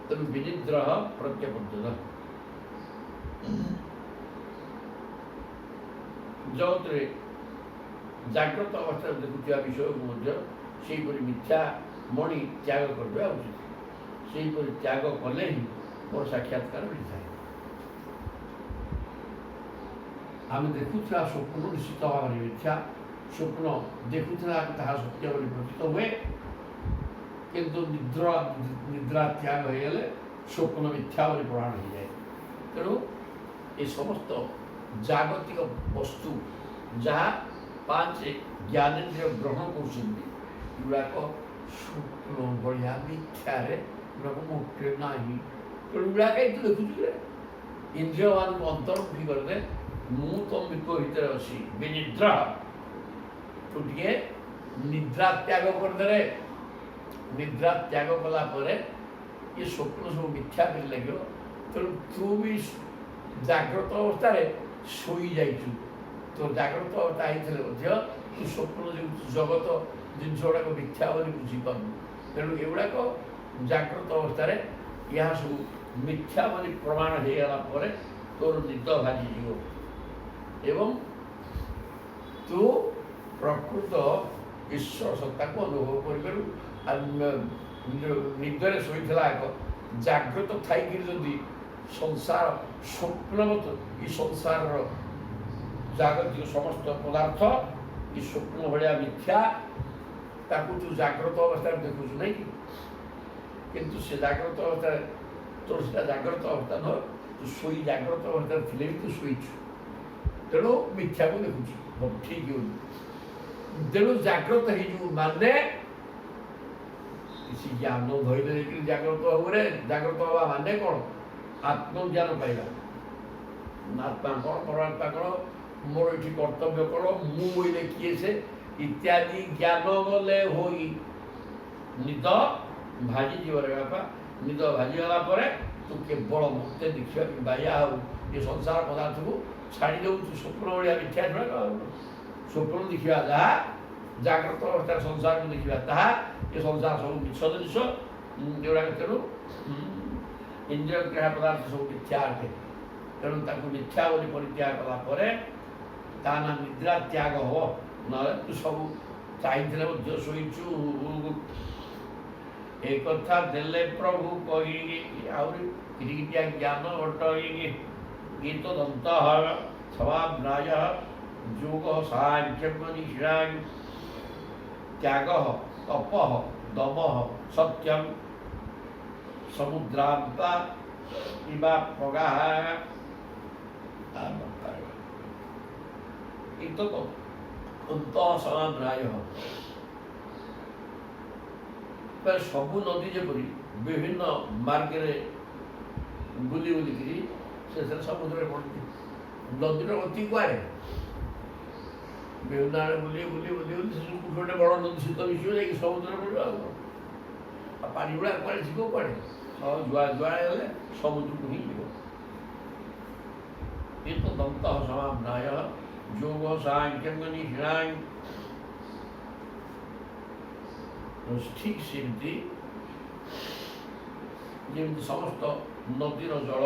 ତେଣୁ ବିନିଦ୍ରହ ପ୍ରତ୍ୟପର୍ଯ୍ୟତ। ଜଗତରେ ଜାଗ୍ରତ ଅବସ୍ଥାରେ ଦେଖୁଥିବା ବିଷୟକୁ ମଧ୍ୟ ସେହିପରି ମିଥ୍ୟା ମଣି ତ୍ୟାଗ କରିଦେବା ଉଚିତ। ସେହିପରି ତ୍ୟାଗ କଲେ ହିଁ ମୋର ସାକ୍ଷାତକାର ମିଳିଥାଏ। ଆମେ ଦେଖୁଥିବା ସ୍ୱପ୍ନ ନିଶ୍ଚିତ ଭାବରେ ମିଥ୍ୟା। ସ୍ୱପ୍ନ ଦେଖୁଥିଲା ତାହା ସତ୍ୟ ବୋଲି ପ୍ରତୀତ ହୁଏ, କିନ୍ତୁ ନିଦ୍ରା ତ୍ୟାଗ ହୋଇଗଲେ ସ୍ୱପ୍ନ ମିଥ୍ୟା ବୋଲି ପ୍ରମାଣ ହୋଇଯାଏ। ତେଣୁ ଏ ସମସ୍ତ ଜାଗତିକ ବସ୍ତୁ ଯାହା ପାଞ୍ଚ ଜ୍ଞାନେନ୍ଦ୍ରିୟ ଗ୍ରହଣ କରୁଛନ୍ତି, ଏଗୁଡ଼ାକ ସ୍ୱପ୍ନ ଭଳିଆ ମିଥ୍ୟାରେ ଏଗୁଡ଼ାକ ମୋଟେ ନାହିଁ। ତେଣୁ ଏଗୁଡ଼ାକ ଏଇଠି ଦେଖୁଛୁ ରେ ଇନ୍ଦ୍ରିୟମାନଙ୍କୁ ଅନ୍ତର୍ମୁଖୀ କରିଲେ ମୁଁ ତ ମିକ ଭିତରେ ଅଛି ବିନିଦ୍ରା। ତୁ ଟିକେ ନିଦ୍ରା ତ୍ୟାଗ କରିଦେଲେ, ନିଦ୍ରା ତ୍ୟାଗ କଲା ପରେ ଏ ସ୍ୱପ୍ନ ସବୁ ମିଥ୍ୟା ବୋଲି ଲାଗିବ। ତେଣୁ ତୁ ବି ଜାଗ୍ରତ ଅବସ୍ଥାରେ ଶୋଇଯାଇଛୁ। ତୋ ଜାଗ୍ରତ ଅବସ୍ଥା ହେଇଥିଲେ ମଧ୍ୟ ତୁ ସ୍ୱପ୍ନ ଜଗତ ଜିନିଷ ଗୁଡ଼ାକ ମିଥ୍ୟା ବୋଲି ବୁଝିପାରୁନୁ। ତେଣୁ ଏଗୁଡ଼ାକ ଜାଗ୍ରତ ଅବସ୍ଥାରେ ଏହା ସବୁ ମିଥ୍ୟା ବୋଲି ପ୍ରମାଣ ହେଇଗଲା ପରେ ତୋର ନିଦ ଭାଙ୍ଗିଯିବ ଏବଂ ତୁ ପ୍ରକୃତ ଈଶ୍ୱର ସତ୍ତାକୁ ଅନୁଭବ କରିପାରୁ। ନିଦରେ ଶୋଇଥିଲା ଏକ ଜାଗ୍ରତ ଥାଇକିରି ଯଦି ସଂସାର ସ୍ୱପ୍ନବତ ଏ ସଂସାରର ଜାଗତିକ ସମସ୍ତ ପଦାର୍ଥ ଏ ସ୍ୱପ୍ନ ଭଳିଆ ମିଥ୍ୟା ତାକୁ ତୁ ଜାଗ୍ରତ ଅବସ୍ଥାରେ ଦେଖୁଛୁ ନାହିଁ କି? କିନ୍ତୁ ସେ ଜାଗ୍ରତ ଅବସ୍ଥାରେ ତୋର ସେଟା ଜାଗ୍ରତ ଅବସ୍ଥା ନୁହଁ, ତୁ ଶୋଇ ଜାଗ୍ରତ ଅବସ୍ଥାରେ ଥିଲେ ବି ତୁ ଶୋଇଛୁ, ତେଣୁ ମିଥ୍ୟାକୁ ଦେଖୁଛୁ। ଠିକ୍ ହଉନି, ତେଣୁ ଜାଗ୍ରତ ହେଇଯିବୁ ମାନେ କିଛି ଜ୍ଞାନ ଧଇଲେ ଦେଇକିରି ଜାଗ୍ରତ ହବରେ। ଜାଗ୍ରତ ହବା ମାନେ କ'ଣ? ଆତ୍ମଜ୍ଞାନ ପାଇବା। ଆତ୍ମା କ'ଣ, ପରମାତ୍ମା କ'ଣ, ମୋର ଏଠି କର୍ତ୍ତବ୍ୟ କ'ଣ, ମୁଁ ବୋଇଲେ କିଏ ସେ ଇତ୍ୟାଦି ଜ୍ଞାନ ଗଲେ ହୋଇ ନିଦ ଭାଜିଯିବ ରେ ବାପା। ନିଦ ଭାଜିଗଲା ପରେ ତୁ କେବଳ ମୋତେ ଦେଖିବା ବାୟା ହଉ ଏ ସଂସାର ପଦାର୍ଥକୁ ଛାଡ଼ି ଦେଉଛୁ। ସ୍ୱପ୍ନ ଭଳିଆ ମିଥ୍ୟା ଛଡ଼ା ସ୍ୱପ୍ନ ଦେଖିବା ଯାହା, ଜାଗ୍ରତ ଅବସ୍ଥାରେ ସଂସାରକୁ ଦେଖିବା ତାହା। ଏ ସଂସାର ସବୁ ମିଛ ଜିନିଷ ଯେଉଁଗୁଡ଼ାକ, ତେଣୁ ଇନ୍ଦ୍ରିୟ କ୍ରିୟା ପଦାର୍ଥ ସବୁ ମିଥ୍ୟା ଅଟେ। ତେଣୁ ତାକୁ ମିଥ୍ୟା ବୋଲି ପରିତ୍ୟାଗ କଲା ପରେ ତା ନା ନିଦ୍ରା ତ୍ୟାଗ ହେବ। ନହେଲେ ତୁ ସବୁ ଚାହିଁଥିଲେ ମଧ୍ୟ ଶୋଇଛୁ। ଏ କଥା ଦେଲେ ପ୍ରଭୁ କହିକି ଆହୁରି କିଟିକିଟିଆ ଜ୍ଞାନ ଅଟଇକି ଗୀତ ଦନ୍ତ ସମାବ୍ରାୟ ଯୋଗ ସାଂଖ୍ୟମ ନିଶ୍ରାୟ ତ୍ୟାଗ ତପ ଦମ ସତ୍ୟମ ସମୁଦ୍ରାନ୍ତା ଇବା ପ୍ରଗାହ ଅନ୍ତଃ ସମାବ୍ରାୟ। ସବୁ ନଦୀ ଯେପରି ବିଭିନ୍ନ ମାର୍ଗରେ ବୁଲି ବୁଲିକିରି ଶେଷରେ ସମୁଦ୍ରରେ ପଡ଼ନ୍ତି। ନଦୀର ଗତି କୁଆଡ଼େ? ବିଭିନ୍ନ ଆଡ଼େ ବୁଲି ବୁଲି ବୁଲି ବୁଲି ଶେଷକୁ ଗୋଟେ ବଡ଼ ନଦୀ ସହିତ ମିଶିବ, ଯାଇକି ସମୁଦ୍ରରେ ପଡ଼ିବ। ଆଉ ପାଣି ଗୁଡ଼ା କୁଆଡ଼େ ଯିବ? କୁଆଡ଼େ ଯୁଆଡ଼େ ଗଲେ ସମୁଦ୍ରକୁ ହିଁ ଯିବ। ଏ ତ ଦନ୍ତ ସମାବ୍ରାୟ ଯୋଗ ସାଂଖ୍ୟମ ନିଶ୍ରାୟ। ଠିକ୍ ସେମିତି ଯେମିତି ସମସ୍ତ ନଦୀର ଜଳ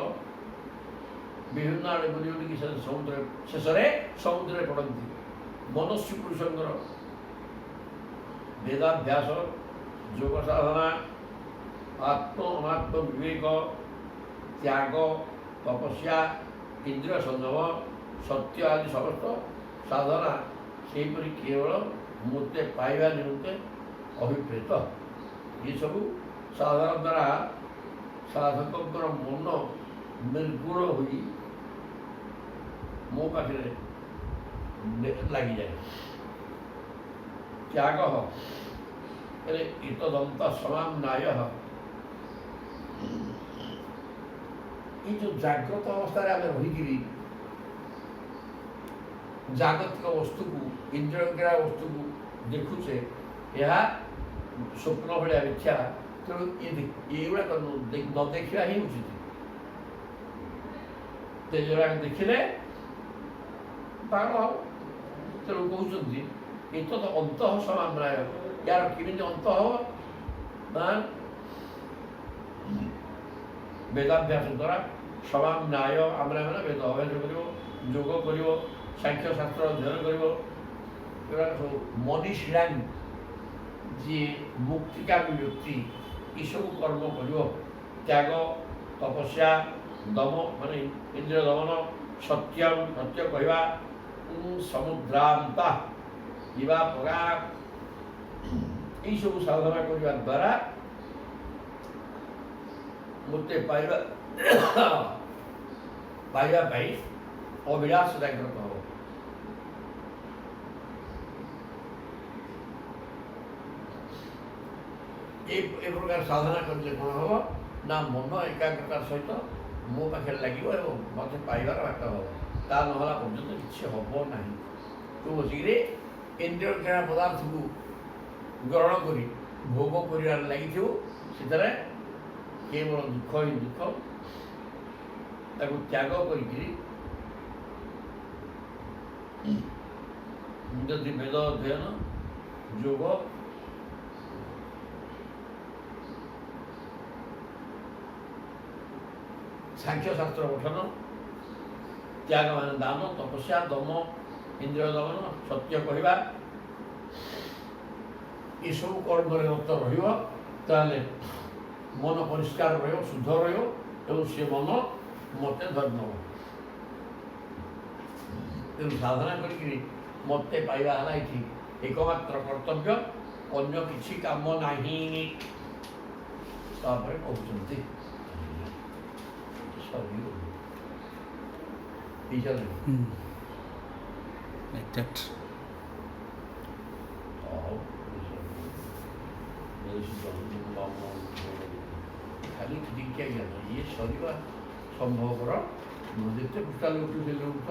ବିଭିନ୍ନ ଆଡ଼େ ବୁଲି ବୁଲିକି ଶେଷରେ ସମୁଦ୍ରରେ ପଡ଼ନ୍ତି। ମନୁଷ୍ୟ ପୁରୁଷଙ୍କର ବେଦାଭ୍ୟାସ, ଯୋଗ ସାଧନା, ଆତ୍ମ ଅନାତ୍ମ ବିବେକ, ତ୍ୟାଗ, ତପସ୍ୟା, ଇନ୍ଦ୍ରିୟ ସଂଯମ, ସତ୍ୟ ଆଦି ସମସ୍ତ ସାଧନା ସେହିପରି କେବଳ ମୋତେ ପାଇବା ନିମନ୍ତେ ଅଭିପ୍ରେତ। ଏସବୁ ସାଧନା ଦ୍ୱାରା ସାଧକଙ୍କର ମନ ନିର୍ଗୁଣ ହୋଇ ମୋ ପାଖରେ ଲାଗିଯାଏ। ତ୍ୟାଗ ହେଲେ ଇତଦନ୍ତ ସମାମ୍ନାୟ। ଏ ଯେଉଁ ଜାଗ୍ରତ ଅବସ୍ଥାରେ ଆମେ ରହିକିରି ଜାଗତିକ ବସ୍ତୁକୁ, ଇନ୍ଦ୍ରିୟଗ୍ରାହ ବସ୍ତୁକୁ ଦେଖୁଛେ, ଏହା ସ୍ୱପ୍ନ ଭଳିଆ ମିଥ୍ୟା। ତେଣୁ ଏଗୁଡ଼ାକ ନ ଦେଖିବା ହିଁ ଉଚିତ। ଏଗୁଡ଼ାକ ଦେଖିଲେ ପାଗଳ ହବ। ତେଣୁ କହୁଛନ୍ତି ଏତ ତ ଅନ୍ତଃ ସମାମ୍ନାୟ। ୟାର କେମିତି ଅନ୍ତ ହବ ନା ବେଦାଭ୍ୟାସ ଦ୍ୱାରା ସମାମ୍ନାୟ। ଆମେ ବେଦ ଅଭ୍ୟାସ କରିବ, ଯୋଗ କରିବ, ସାଂଖ୍ୟ ଶାସ୍ତ୍ର ଅଧ୍ୟୟନ କରିବ। ଏଗୁଡ଼ାକ ସବୁ ମନୀଷିଣାଂ, ଯିଏ ମୁକ୍ତିକାମୀ ବ୍ୟକ୍ତି ଏସବୁ କର୍ମ କରିବ। ତ୍ୟାଗ, ତପସ୍ୟା, ଦମ ମାନେ ଇନ୍ଦ୍ରିୟ ଦମନ, ସତ୍ୟମ ସତ୍ୟ କହିବା, ସମୁଦ୍ରାନ୍ତା ଯିବା ପଗା, ଏଇସବୁ ସାଧନା କରିବା ଦ୍ୱାରା ମୋତେ ପାଇବା ପାଇଁ ଅଭିଳାଷ ଜାଗ୍ରତ ହେବ। ଏ ପ୍ରକାର ସାଧନା କରିଲେ କ'ଣ ହେବ ନା ମନ ଏକାଗ୍ରତାର ସହିତ ମୋ ପାଖରେ ଲାଗିବ ଏବଂ ମୋତେ ପାଇବାର ବାଟ ହେବ। ତା ନହେଲା ପର୍ଯ୍ୟନ୍ତ କିଛି ହେବ ନାହିଁ। ତୁ ବସିକିରି ଇନ୍ଦ୍ରିୟ କ୍ରିୟା ପଦାର୍ଥକୁ ଗ୍ରହଣ କରି ଭୋଗ କରିବାରେ ଲାଗିଥିବୁ, ସେଥିରେ କେବଳ ଦୁଃଖ ହିଁ ଦୁଃଖ। ତାକୁ ତ୍ୟାଗ କରିକିରି ଯଦି ବେଦ ଅଧ୍ୟୟନ, ଯୋଗ, ସାଂଖ୍ୟଶାସ୍ତ୍ର ପଠନ, ତ୍ୟାଗ ମାନେ ଦାନ, ତପସ୍ୟା, ଦମ, ଇନ୍ଦ୍ରିୟ ଦମନ, ସତ୍ୟ କହିବା, ଏସବୁ କର୍ମରେ ରତ ରହିବ, ତାହେଲେ ମନ ପରିଷ୍କାର ରହିବ, ଶୁଦ୍ଧ ରହିବ ଏବଂ ସେ ମନ ମୋତେ ଧରି ନେବ। ତେଣୁ ସାଧନା କରିକିରି ମୋତେ ପାଇବା ହେଲା ଏଠି ଏକମାତ୍ର କର୍ତ୍ତବ୍ୟ, ଅନ୍ୟ କିଛି କାମ ନାହିଁ। ତାପରେ କହୁଛନ୍ତି Exact. ଖାଲି ଟିକେ ଜ୍ଞାନ ଇଏ ସରିବା ସମ୍ଭବପର, ଯେତେ ପୃଷ୍ଠା ଉଠୁଥିଲେ ଉଠ